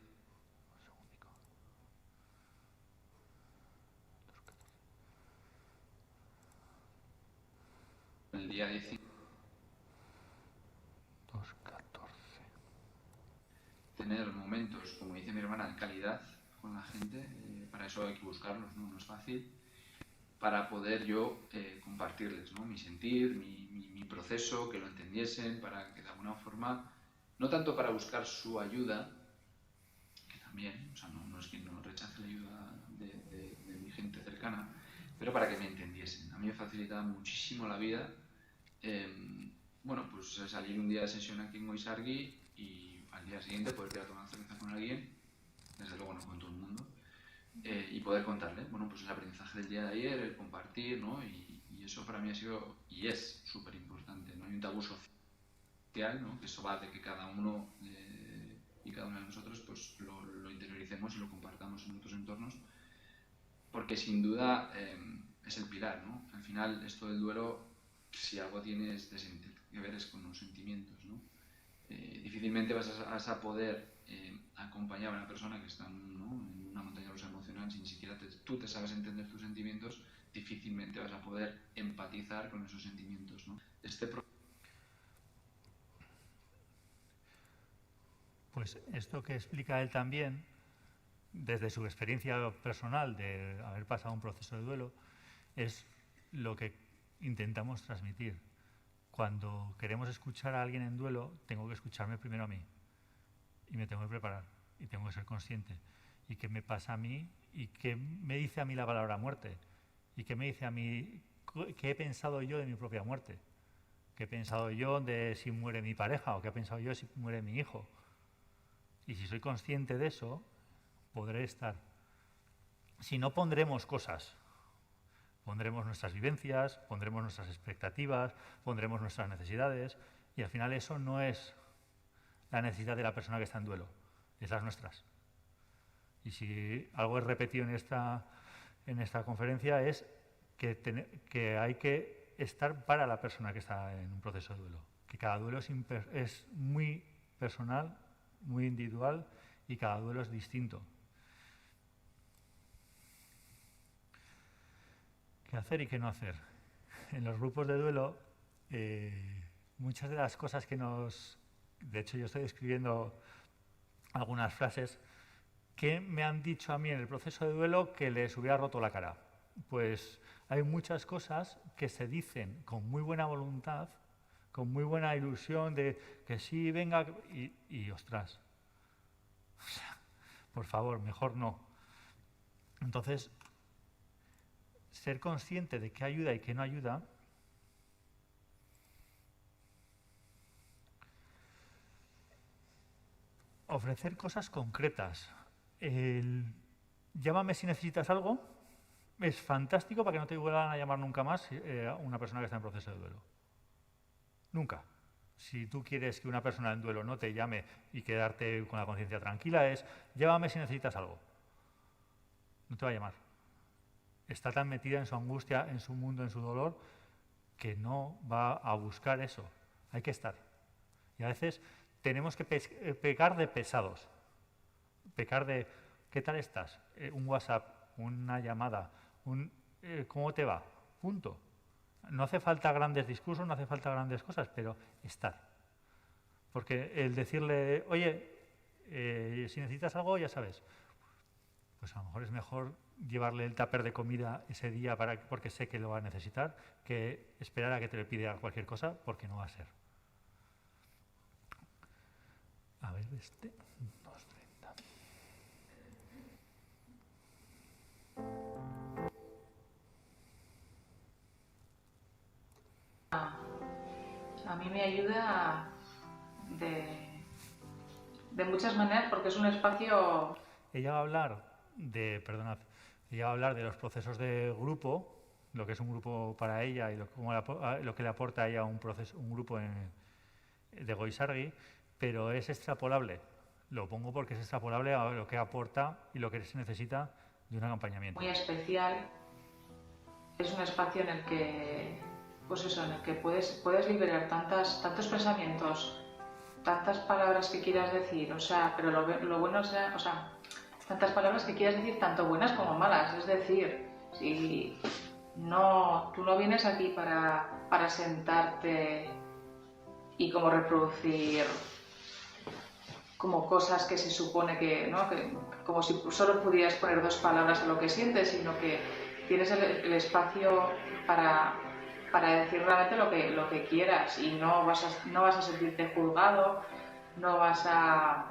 El día 19.
2.14.
Tener momentos, como dice mi hermana, de calidad con la gente. Para eso hay que buscarlos, ¿no? No es fácil. Para poder yo compartirles, ¿no? Mi sentir, mi proceso, que lo entendiesen, para que de alguna forma, no tanto para buscar su ayuda, que también, o sea, no es que no rechace la ayuda de mi gente cercana, pero para que me entendiesen. A mí me facilitaba muchísimo la vida, bueno, pues salir un día de sesión aquí en Goizargui y al día siguiente poder ir a tomar cerveza con alguien, desde luego no con todo el mundo, y poder contarle, bueno, pues el aprendizaje del día de ayer, el compartir, ¿no? Y eso para mí ha sido y es súper importante, ¿no? Hay un tabú social, ¿no? Que eso va de que cada uno y cada uno de nosotros pues lo interioricemos y lo compartamos en otros entornos, porque sin duda es el pilar, ¿no? Al final esto del duelo, si algo tienes que ver es con los sentimientos, ¿no? Difícilmente vas a poder acompañar a una persona que está, ¿no?, en una montaña rusa emocional, si ni siquiera tú te sabes entender tus sentimientos, difícilmente vas a poder empatizar con esos sentimientos, ¿no?
Pues esto que explica él también, desde su experiencia personal de haber pasado un proceso de duelo, es lo que intentamos transmitir. Cuando queremos escuchar a alguien en duelo, tengo que escucharme primero a mí. Y me tengo que preparar. Y tengo que ser consciente. ¿Y qué me pasa a mí? ¿Y qué me dice a mí la palabra muerte? ¿Y qué me dice a mí? ¿Qué he pensado yo de mi propia muerte? ¿Qué he pensado yo de si muere mi pareja? ¿O qué he pensado yo si muere mi hijo? Y si soy consciente de eso, podré estar. Si no, pondremos cosas. Pondremos nuestras vivencias, pondremos nuestras expectativas, pondremos nuestras necesidades, y al final eso no es la necesidad de la persona que está en duelo, es las nuestras. Y si algo es repetido en esta conferencia es que hay que estar para la persona que está en un proceso de duelo, que cada duelo es muy personal, muy individual, y cada duelo es distinto. ¿Qué hacer y qué no hacer? En los grupos de duelo, muchas de las cosas que de hecho, yo estoy escribiendo algunas frases que me han dicho a mí en el proceso de duelo que les hubiera roto la cara. Pues hay muchas cosas que se dicen con muy buena voluntad, con muy buena ilusión de que sí, venga, y ostras, o sea, por favor, mejor no. Entonces, ser consciente de qué ayuda y qué no ayuda, ofrecer cosas concretas. Llámame si necesitas algo, es fantástico para que no te vuelvan a llamar nunca más una persona que está en proceso de duelo. Nunca. Si tú quieres que una persona en duelo no te llame y quedarte con la conciencia tranquila, es llámame si necesitas algo. No te va a llamar. Está tan metida en su angustia, en su mundo, en su dolor, que no va a buscar eso. Hay que estar. Y a veces tenemos que pecar de pesados. Pecar de, ¿qué tal estás? Un WhatsApp, una llamada, ¿cómo te va? Punto. No hace falta grandes discursos, no hace falta grandes cosas, pero estar. Porque el decirle, oye, si necesitas algo, ya sabes, pues a lo mejor es mejor llevarle el tupper de comida ese día porque sé que lo va a necesitar, que esperar a que te le pida cualquier cosa, porque no va a ser. A ver, 2.30.
A mí me ayuda de muchas maneras porque es un espacio...
Ella va a hablar ella va a hablar de los procesos de grupo, lo que es un grupo para ella y lo que le aporta a ella un grupo de Goizarri, pero es extrapolable. Lo pongo porque es extrapolable a lo que aporta y lo que se necesita de un acompañamiento.
Muy especial. Es un espacio en el que, pues eso, en el que puedes liberar tantos pensamientos, tantas palabras que quieras decir, o sea, pero lo bueno es, o sea, tantas palabras que quieras decir, tanto buenas como malas. Es decir, si tú no vienes aquí para sentarte y como reproducir como cosas que se supone que, ¿no? Que como si solo pudieras poner 2 palabras a lo que sientes, sino que tienes el espacio para decir realmente lo que quieras y no vas a sentirte juzgado, no vas a...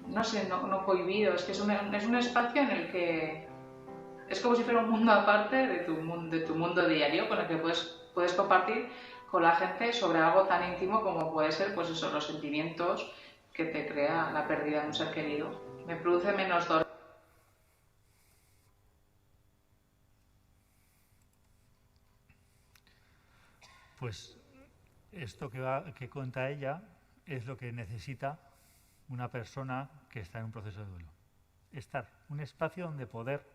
no sé, no cohibido. Es que es un espacio en el que es como si fuera un mundo aparte de tu mundo diario, con el que puedes compartir con la gente sobre algo tan íntimo como puede ser, pues eso, los sentimientos que te crea la pérdida de un ser querido. Me produce menos dolor.
Pues esto que cuenta ella es lo que necesita una persona que está en un proceso de duelo. Un espacio donde poder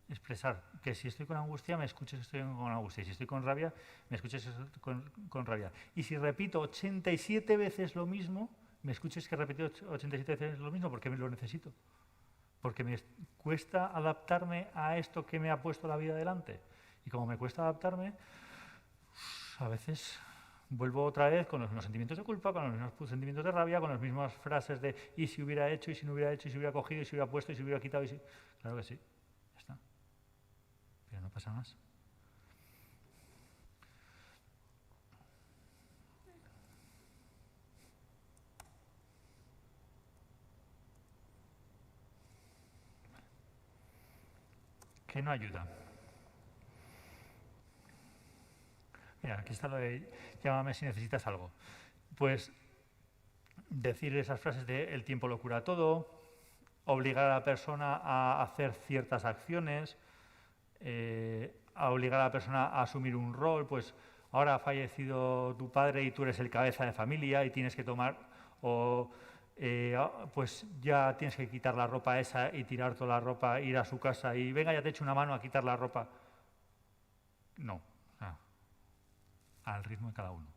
expresar que si estoy con angustia, me escuches que estoy con angustia. Y si estoy con rabia, me escuches con rabia. Y si repito 87 veces lo mismo, me escuches que he repetido 87 veces lo mismo porque me lo necesito. Porque me cuesta adaptarme a esto que me ha puesto la vida delante. Y como me cuesta adaptarme, a veces vuelvo otra vez con los mismos sentimientos de culpa, con los mismos sentimientos de rabia, con las mismas frases de y si hubiera hecho, y si no hubiera hecho, y si hubiera cogido, y si hubiera puesto, y si hubiera quitado, y si... Claro que sí, ya está. Pero no pasa más. ¿Qué no ayuda? Mira, aquí está lo de llámame si necesitas algo. Pues decir esas frases de el tiempo lo cura todo, obligar a la persona a hacer ciertas acciones, a obligar a la persona a asumir un rol, pues ahora ha fallecido tu padre y tú eres el cabeza de familia y tienes que tomar, pues ya tienes que quitar la ropa esa y tirar toda la ropa, ir a su casa y venga, ya te echo una mano a quitar la ropa. No, al ritmo de cada uno,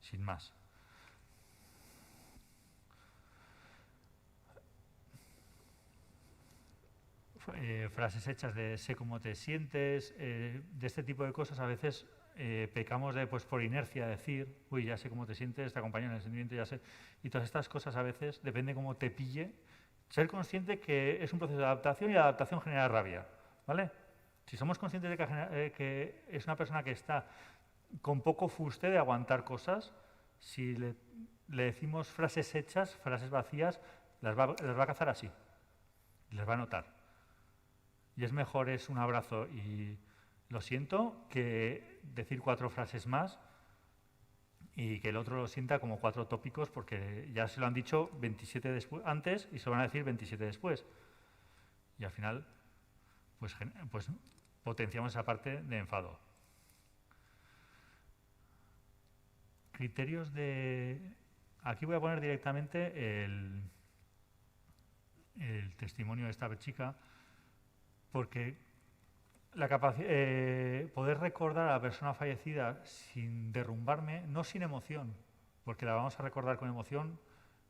sin más. Frases hechas de sé cómo te sientes, de este tipo de cosas a veces pecamos de, pues por inercia, decir, uy, ya sé cómo te sientes, te acompaño en el sentimiento, ya sé. Y todas estas cosas a veces, depende cómo te pille, ser consciente que es un proceso de adaptación y la adaptación genera rabia, ¿vale? Si somos conscientes de que es una persona que está con poco fuste de aguantar cosas, si le decimos frases hechas, frases vacías, las va a cazar así, les va a notar. Y es mejor un abrazo y lo siento que decir 4 frases más y que el otro lo sienta como 4 tópicos porque ya se lo han dicho 27 antes y se lo van a decir 27 después. Y al final, pues potenciamos esa parte de enfado. Criterios de... Aquí voy a poner directamente el testimonio de esta chica, porque poder recordar a la persona fallecida sin derrumbarme, no sin emoción, porque la vamos a recordar con emoción,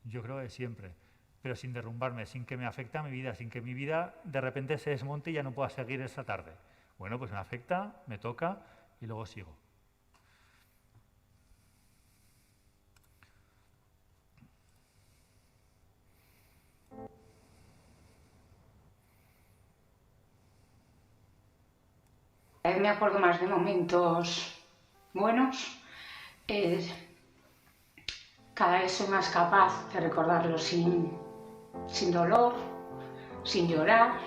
yo creo que siempre, pero sin derrumbarme, sin que me afecte a mi vida, sin que mi vida de repente se desmonte y ya no pueda seguir esa tarde. Bueno, pues me afecta, me toca y luego sigo.
Me acuerdo más de momentos buenos. Cada vez soy más capaz de recordarlo sin dolor, sin llorar,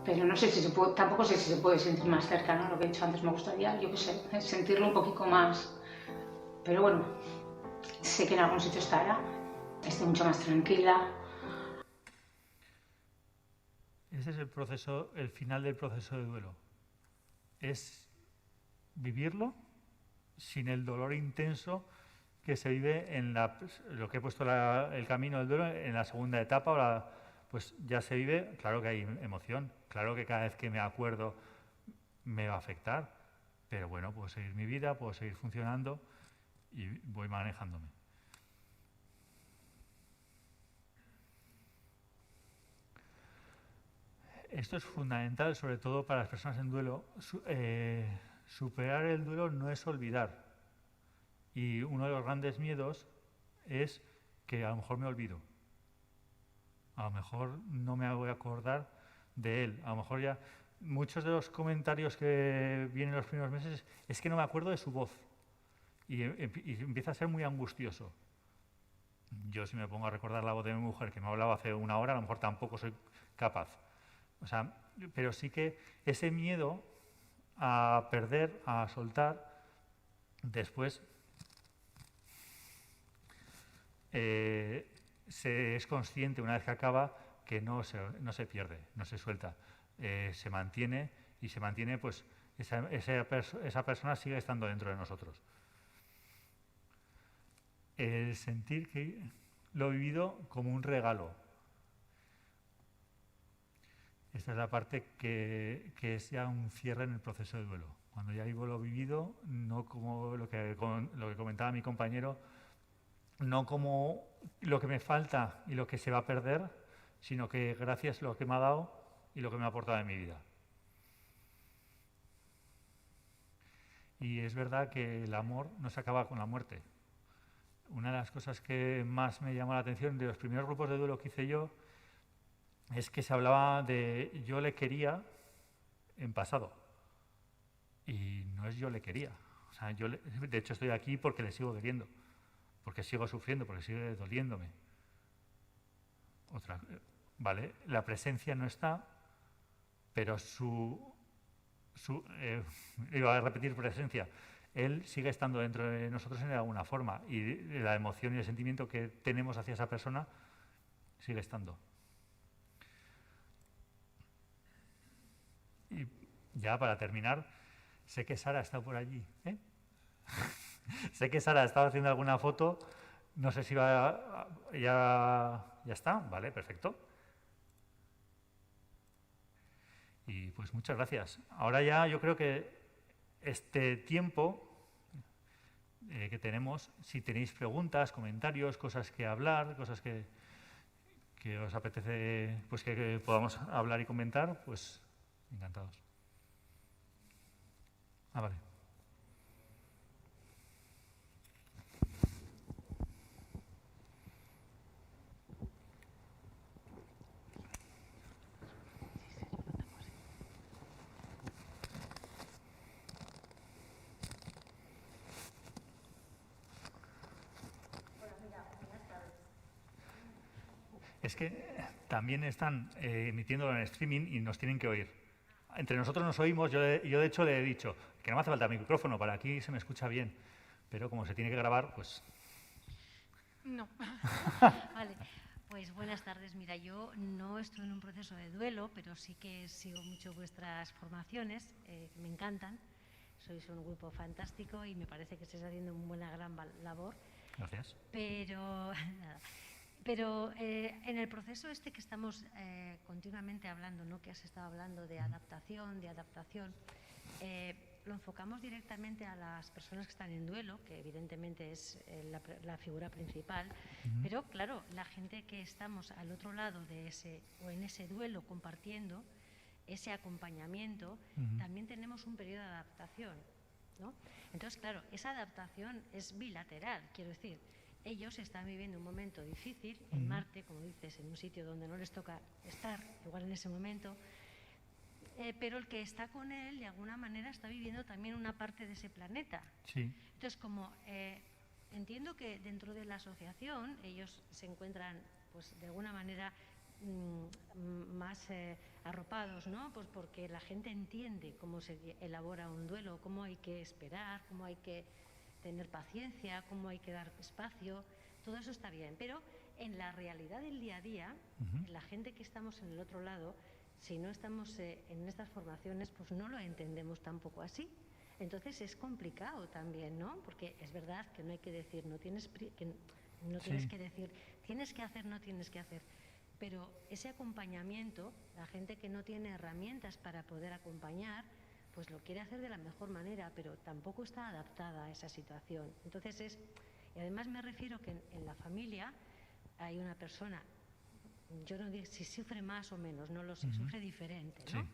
pero no sé si se puede, tampoco sé si se puede sentir más cerca, ¿no? Lo que he dicho antes, me gustaría, yo qué sé, sentirlo un poquito más. Pero bueno, sé que en algún sitio estará, estoy mucho más tranquila.
Ese es el proceso, el final del proceso de duelo. Es vivirlo sin el dolor intenso que se vive en lo que he puesto el camino del duelo en la segunda etapa. Pues ya se vive, claro que hay emoción, claro que cada vez que me acuerdo me va a afectar, pero bueno, puedo seguir mi vida, puedo seguir funcionando y voy manejándome. Esto es fundamental, sobre todo para las personas en duelo. Superar el duelo no es olvidar. Y uno de los grandes miedos es que a lo mejor me olvido. A lo mejor no me voy a acordar de él. A lo mejor ya muchos de los comentarios que vienen en los primeros meses es que no me acuerdo de su voz. Y empieza a ser muy angustioso. Yo si me pongo a recordar la voz de mi mujer que me hablaba hace una hora, a lo mejor tampoco soy capaz. O sea, pero sí que ese miedo a perder, a soltar, después se es consciente una vez que acaba que no se pierde, no se suelta, se mantiene y se mantiene, pues esa persona sigue estando dentro de nosotros. El sentir que lo he vivido como un regalo. Esta es la parte que es ya un cierre en el proceso de duelo. Cuando ya vivo lo vivido, no como lo que comentaba mi compañero, no como lo que me falta y lo que se va a perder, sino que gracias a lo que me ha dado y lo que me ha aportado en mi vida. Y es verdad que el amor no se acaba con la muerte. Una de las cosas que más me llamó la atención de los primeros grupos de duelo que hice yo es que se hablaba de yo le quería en pasado. Y no es yo le quería. O sea, de hecho estoy aquí porque le sigo queriendo, porque sigo sufriendo, porque sigue doliéndome. Vale, la presencia no está, pero iba a repetir presencia. Él sigue estando dentro de nosotros en alguna forma y la emoción y el sentimiento que tenemos hacia esa persona sigue estando. Y ya para terminar, sé que Sara está por allí, ¿eh? Sé que Sara estaba haciendo alguna foto, no sé si ya está, vale, perfecto. Y pues muchas gracias. Ahora ya yo creo que este tiempo que tenemos, si tenéis preguntas, comentarios, cosas que hablar, cosas que os apetece pues que podamos hablar y comentar, pues encantados. Vale. Es que también están emitiéndolo en streaming y nos tienen que oír. Entre nosotros nos oímos, yo de hecho le he dicho que no me hace falta el micrófono, para aquí se me escucha bien, pero como se tiene que grabar, pues...
No. Vale, pues buenas tardes. Mira, yo no estoy en un proceso de duelo, pero sí que sigo mucho vuestras formaciones, me encantan. Sois un grupo fantástico y me parece que estáis haciendo una buena, gran labor.
Gracias.
Pero... nada. Pero en el proceso este que estamos continuamente hablando, ¿no? Que has estado hablando de adaptación, lo enfocamos directamente a las personas que están en duelo, que evidentemente es la figura principal, pero claro, la gente que estamos al otro lado de en ese duelo compartiendo ese acompañamiento, también tenemos un periodo de adaptación, ¿no? Entonces, claro, esa adaptación es bilateral, quiero decir. Ellos están viviendo un momento difícil en Marte, como dices, en un sitio donde no les toca estar, igual en ese momento, pero el que está con él, de alguna manera, está viviendo también una parte de ese planeta.
Sí.
Entonces, como entiendo que dentro de la asociación ellos se encuentran, pues de alguna manera, más arropados, ¿no? Pues porque la gente entiende cómo se elabora un duelo, cómo hay que esperar, cómo hay que tener paciencia, cómo hay que dar espacio, todo eso está bien. Pero en la realidad del día a día, la gente que estamos en el otro lado, si no estamos en estas formaciones, pues no lo entendemos tampoco así. Entonces es complicado también, ¿no? Porque es verdad que no hay que decir, no tienes que decir, tienes que hacer, no tienes que hacer. Pero ese acompañamiento, la gente que no tiene herramientas para poder acompañar, pues lo quiere hacer de la mejor manera, pero tampoco está adaptada a esa situación. Entonces y además me refiero que en la familia hay una persona, yo no digo si sufre más o menos, no lo sé, sufre diferente, ¿no? Sí.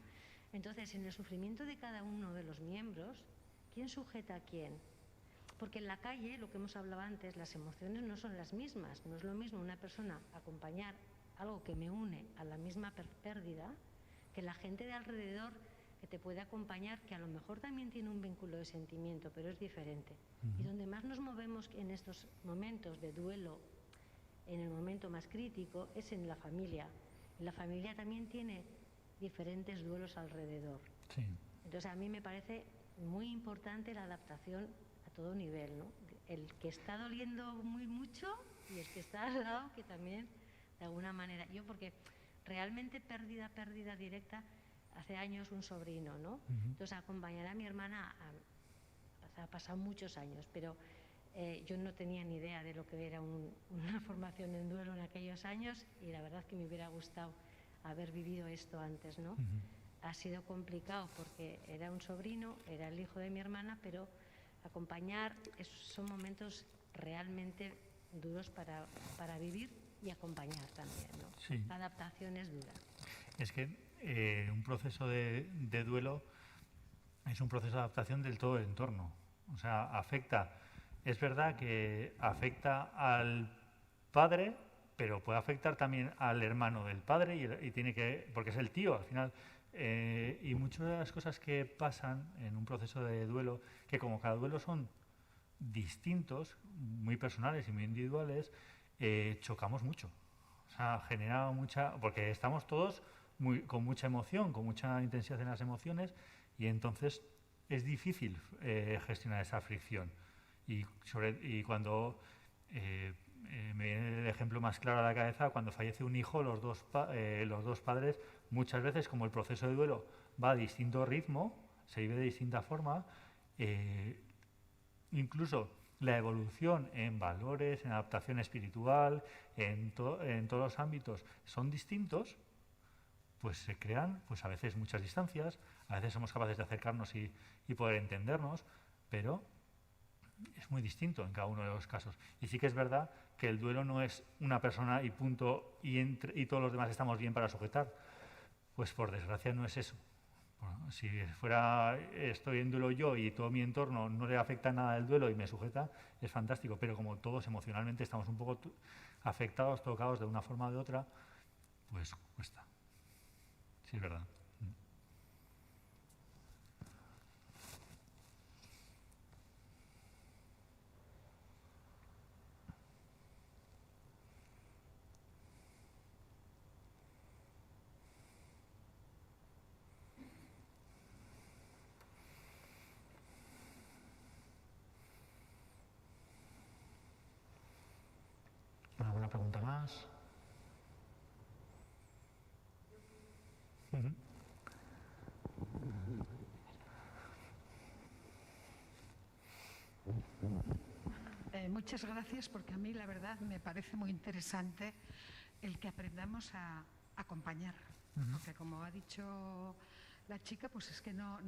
Entonces, en el sufrimiento de cada uno de los miembros, ¿quién sujeta a quién? Porque en la calle, lo que hemos hablado antes, las emociones no son las mismas. No es lo mismo una persona acompañar algo que me une a la misma pérdida que la gente de alrededor que te puede acompañar, que a lo mejor también tiene un vínculo de sentimiento, pero es diferente. Y donde más nos movemos en estos momentos de duelo, en el momento más crítico, es en la familia. Y la familia también tiene diferentes duelos alrededor. Sí. Entonces a mí me parece muy importante la adaptación a todo nivel, ¿no? El que está doliendo muy mucho y el que está al lado, que también de alguna manera, yo porque realmente pérdida directa, hace años un sobrino, ¿no? Entonces acompañar a mi hermana ha pasado muchos años, pero yo no tenía ni idea de lo que era una formación en duelo en aquellos años y la verdad que me hubiera gustado haber vivido esto antes, ¿no? Ha sido complicado porque era un sobrino, era el hijo de mi hermana, pero acompañar son momentos realmente duros para vivir y acompañar también, ¿no? Sí. La adaptación es dura.
Es que un proceso de duelo es un proceso de adaptación del todo el entorno. O sea, es verdad que afecta al padre, pero puede afectar también al hermano del padre y tiene que, porque es el tío al final. Y muchas de las cosas que pasan en un proceso de duelo, que como cada duelo son distintos, muy personales y muy individuales, chocamos mucho. O sea, genera porque estamos todos con mucha emoción, con mucha intensidad en las emociones, y entonces es difícil gestionar esa fricción. Y cuando me viene el ejemplo más claro a la cabeza, cuando fallece un hijo, los dos padres, muchas veces, como el proceso de duelo va a distinto ritmo, se vive de distinta forma, incluso la evolución en valores, en adaptación espiritual, en todos los ámbitos son distintos, pues se crean pues a veces muchas distancias, a veces somos capaces de acercarnos y poder entendernos, pero es muy distinto en cada uno de los casos. Y sí que es verdad que el duelo no es una persona y punto, y todos los demás estamos bien para sujetar. Pues por desgracia no es eso. Bueno, si estoy en duelo yo y todo mi entorno no le afecta nada el duelo y me sujeta, es fantástico, pero como todos emocionalmente estamos un poco afectados, tocados de una forma o de otra, pues cuesta. Sí, es verdad. ¿Alguna pregunta más?
Muchas gracias, porque a mí la verdad me parece muy interesante el que aprendamos a acompañar, porque como ha dicho la chica, pues es que no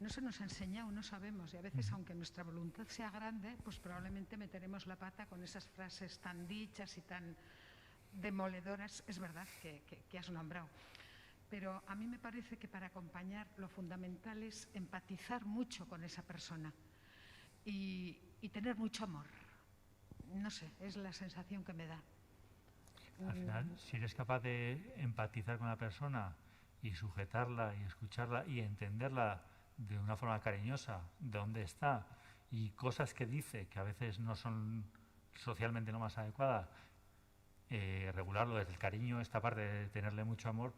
se nos ha enseñado, no sabemos, y a veces aunque nuestra voluntad sea grande, pues probablemente meteremos la pata con esas frases tan dichas y tan demoledoras, es verdad, que has nombrado. Pero a mí me parece que para acompañar lo fundamental es empatizar mucho con esa persona y tener mucho amor. No sé, es la sensación que me da.
Al final, si eres capaz de empatizar con la persona y sujetarla y escucharla y entenderla de una forma cariñosa, de dónde está, y cosas que dice que a veces no son socialmente lo más adecuadas, regularlo desde el cariño, esta parte de tenerle mucho amor,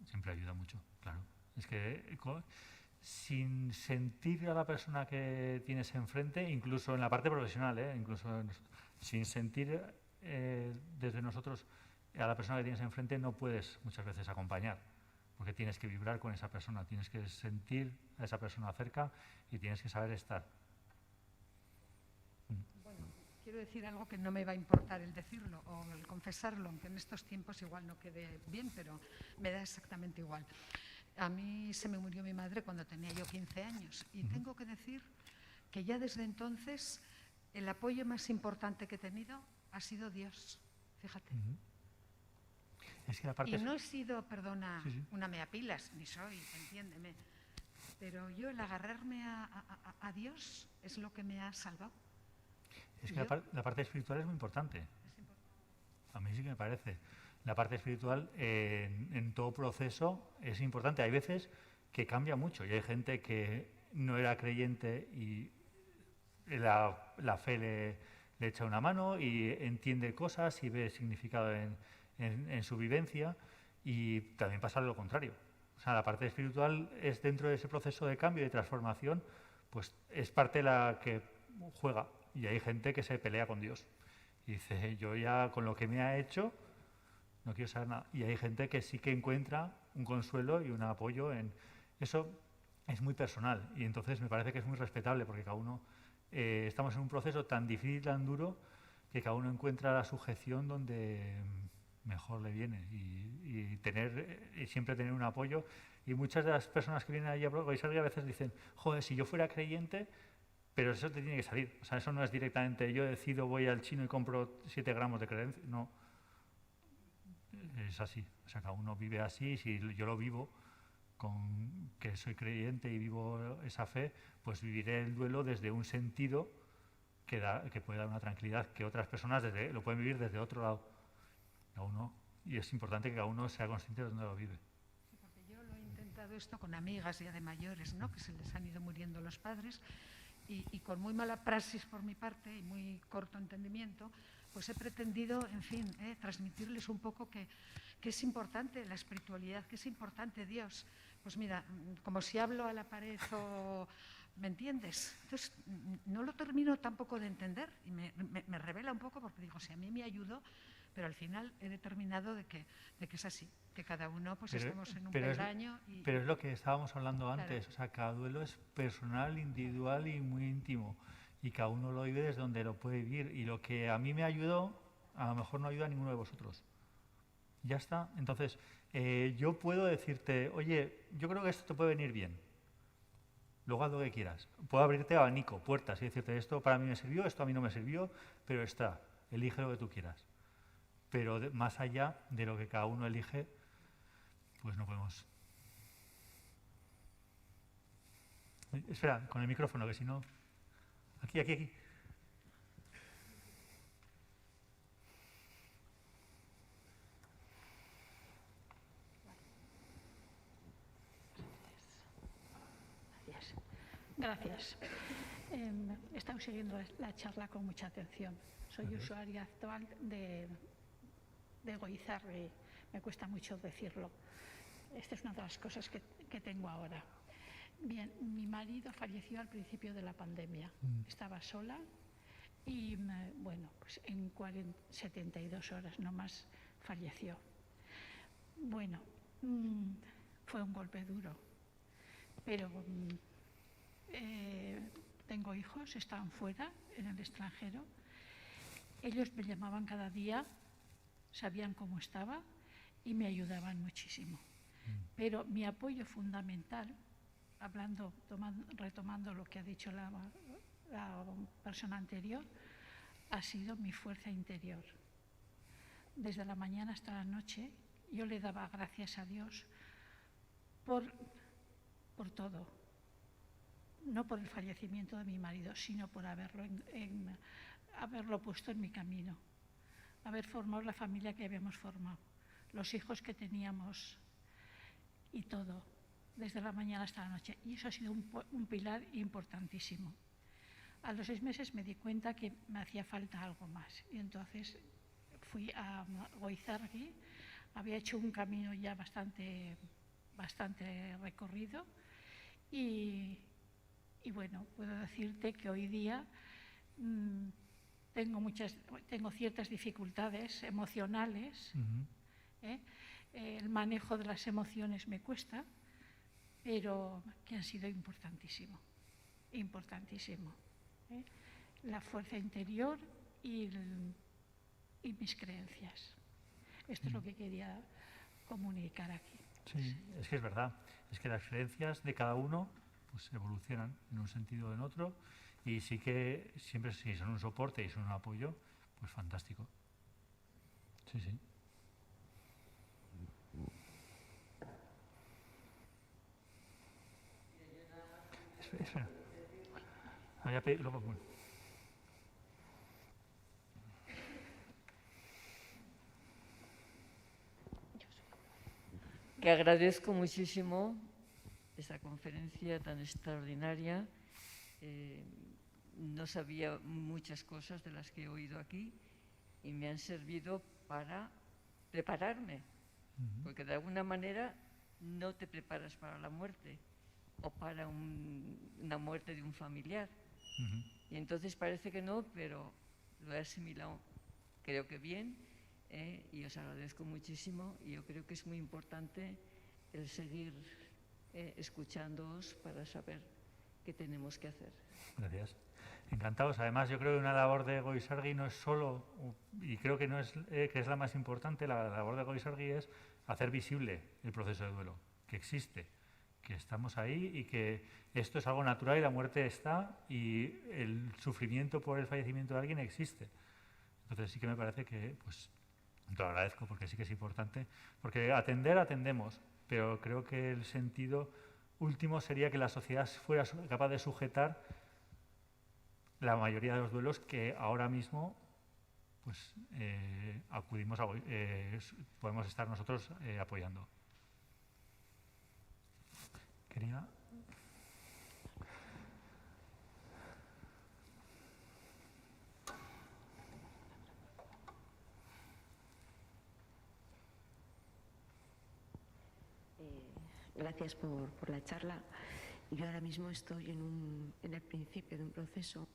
siempre ayuda mucho, claro. Es que sin sentir a la persona que tienes enfrente, incluso en la parte profesional, sin sentir desde nosotros a la persona que tienes enfrente, no puedes muchas veces acompañar, porque tienes que vibrar con esa persona, tienes que sentir a esa persona cerca y tienes que saber estar.
Bueno, quiero decir algo que no me va a importar el decirlo o el confesarlo, aunque en estos tiempos igual no quede bien, pero me da exactamente igual. A mí se me murió mi madre cuando tenía yo 15 años y tengo que decir que ya desde entonces el apoyo más importante que he tenido ha sido Dios, fíjate.
Es que la parte
y no he sido, perdona,
sí.
una meapilas, ni soy, entiéndeme, pero yo el agarrarme a Dios es lo que me ha salvado.
Es que la parte espiritual es muy importante. A mí sí que me parece. La parte espiritual en todo proceso es importante. Hay veces que cambia mucho y hay gente que no era creyente y la fe le echa una mano y entiende cosas y ve significado en su vivencia, y también pasa lo contrario. O sea, la parte espiritual es dentro de ese proceso de cambio y de transformación, pues es parte de la que juega, y hay gente que se pelea con Dios y dice, yo ya con lo que me ha hecho no quiero saber nada, y hay gente que sí que encuentra un consuelo y un apoyo en eso. Es muy personal y entonces me parece que es muy respetable, porque cada uno estamos en un proceso tan difícil, tan duro, que cada uno encuentra la sujeción donde mejor le viene, y siempre tener un apoyo. Y muchas de las personas que vienen allí a Goizarri a veces dicen, joder, si yo fuera creyente, pero eso te tiene que salir. O sea, eso no es directamente, yo decido, voy al chino y compro 7 gramos de creencia. No, es así. O sea, cada uno vive así. Si yo lo vivo, con que soy creyente y vivo esa fe, pues viviré el duelo desde un sentido que puede dar una tranquilidad que otras personas lo pueden vivir desde otro lado. Cada uno, y es importante que cada uno sea consciente de dónde lo vive.
Sí, porque yo lo he intentado esto con amigas ya de mayores, ¿no?, que se les han ido muriendo los padres, y con muy mala praxis por mi parte y muy corto entendimiento, pues he pretendido, en fin, transmitirles un poco que es importante la espiritualidad, que es importante Dios. Pues mira, como si hablo a la pared o... ¿Me entiendes? Entonces, no lo termino tampoco de entender y me revela un poco, porque digo, si a mí me ayudó, pero al final he determinado de que es así, que cada uno pues estamos en un peldaño.
Pero es lo que estábamos hablando antes,
claro.
O sea, cada duelo es personal, individual y muy íntimo, y cada uno lo vive desde donde lo puede vivir, y lo que a mí me ayudó, a lo mejor no ayuda a ninguno de vosotros. Ya está. Entonces, yo puedo decirte, oye, yo creo que esto te puede venir bien. Luego haz lo que quieras. Puedo abrirte abanico, puertas y decirte, esto para mí me sirvió, esto a mí no me sirvió, pero está, elige lo que tú quieras. Pero más allá de lo que cada uno elige, pues no podemos. Espera, con el micrófono, que si no... Aquí.
Gracias. He estado siguiendo la charla con mucha atención. Soy usuaria actual de Goizarri. Me cuesta mucho decirlo. Esta es una de las cosas que tengo ahora. Bien, mi marido falleció al principio de la pandemia. Estaba sola y, bueno, pues en 72 horas nomás falleció. Bueno, fue un golpe duro, pero... tengo hijos, estaban fuera, en el extranjero. Ellos me llamaban cada día, sabían cómo estaba y me ayudaban muchísimo. Pero mi apoyo fundamental, retomando lo que ha dicho la persona anterior, ha sido mi fuerza interior. Desde la mañana hasta la noche yo le daba gracias a Dios por todo. No por el fallecimiento de mi marido, sino por haberlo puesto en mi camino, haber formado la familia que habíamos formado, los hijos que teníamos y todo, desde la mañana hasta la noche. Y eso ha sido un pilar importantísimo. A los 6 meses me di cuenta que me hacía falta algo más y entonces fui a Goizarri, había hecho un camino ya bastante recorrido y bueno, puedo decirte que hoy día tengo ciertas dificultades emocionales. El manejo de las emociones me cuesta, pero que han sido importantísimo. La fuerza interior y mis creencias. Esto es lo que quería comunicar aquí.
Sí, es que es verdad. Es que las creencias de cada uno pues evolucionan en un sentido o en otro, y sí que siempre, si son un soporte y son un apoyo, pues fantástico. Sí, sí. Espera. Voy a pedir luego.
Que agradezco muchísimo esta conferencia tan extraordinaria. No sabía muchas cosas de las que he oído aquí y me han servido para prepararme, porque de alguna manera no te preparas para la muerte o para una muerte de un familiar. Y entonces parece que no, pero lo he asimilado, creo que bien, y os agradezco muchísimo, y yo creo que es muy importante el seguir escuchándoos para saber qué tenemos que hacer.
Gracias. Encantados. Además, yo creo que una labor de Goizarri no es solo, y creo que no es que es la más importante, la labor de Goizarri es hacer visible el proceso de duelo, que existe, que estamos ahí y que esto es algo natural y la muerte está y el sufrimiento por el fallecimiento de alguien existe. Entonces sí que me parece que, pues, te lo agradezco porque sí que es importante, porque atendemos, pero creo que el sentido último sería que la sociedad fuera capaz de sujetar la mayoría de los duelos que ahora mismo pues acudimos a, podemos estar nosotros apoyando. Quería...
Gracias por la charla. Yo ahora mismo estoy en el principio de un proceso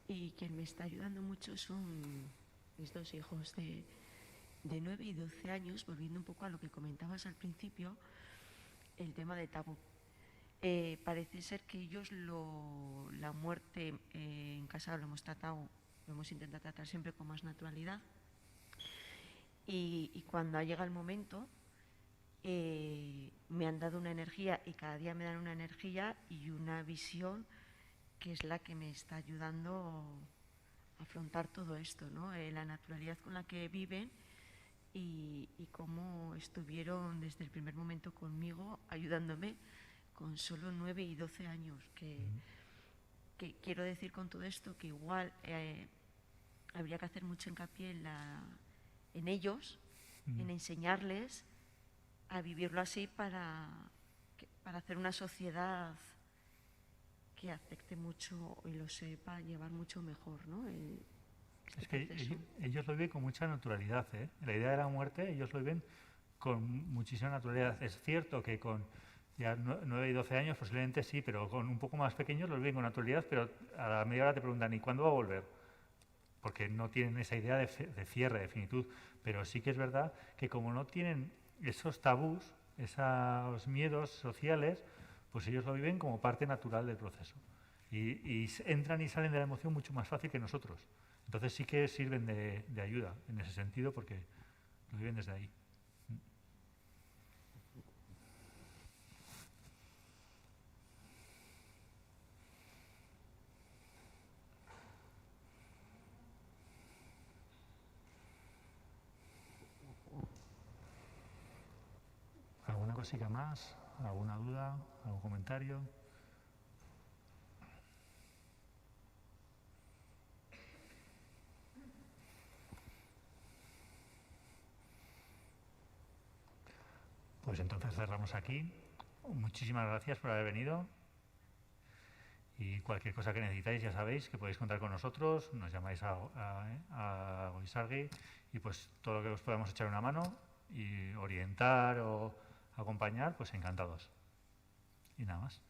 y quien me está ayudando mucho son mis dos hijos de 9 y 12 años, volviendo un poco a lo que comentabas al principio, el tema de tabú. Parece ser que ellos la muerte en casa lo hemos intentado tratar siempre con más naturalidad, y cuando llega el momento me han dado una energía, y cada día me dan una energía y una visión que es la que me está ayudando a afrontar todo esto, ¿no? La naturalidad con la que viven y cómo estuvieron desde el primer momento conmigo, ayudándome con solo 9 y 12 años. Que quiero decir con todo esto que igual habría que hacer mucho hincapié en ellos, en enseñarles a vivirlo así para hacer una sociedad que acepte mucho y lo sepa llevar mucho mejor, ¿no?
Es que ellos lo viven con mucha naturalidad, ¿eh? La idea de la muerte, ellos lo viven con muchísima naturalidad. Es cierto que con ya 9 y 12 años posiblemente sí, pero con un poco más pequeños lo viven con naturalidad, pero a la media hora te preguntan ¿y cuándo va a volver? Porque no tienen esa idea de cierre, de finitud. Pero sí que es verdad que como no tienen esos tabús, esos miedos sociales, pues ellos lo viven como parte natural del proceso. Y entran y salen de la emoción mucho más fácil que nosotros. Entonces sí que sirven de ayuda en ese sentido porque lo viven desde ahí. ¿Alguna cosita más? ¿Alguna duda? ¿Algún comentario? Pues entonces cerramos aquí. Muchísimas gracias por haber venido Y cualquier cosa que necesitáis, ya sabéis que podéis contar con nosotros, nos llamáis a Goizargi y pues todo lo que os podamos echar una mano y orientar o acompañar, pues encantados. Y nada más.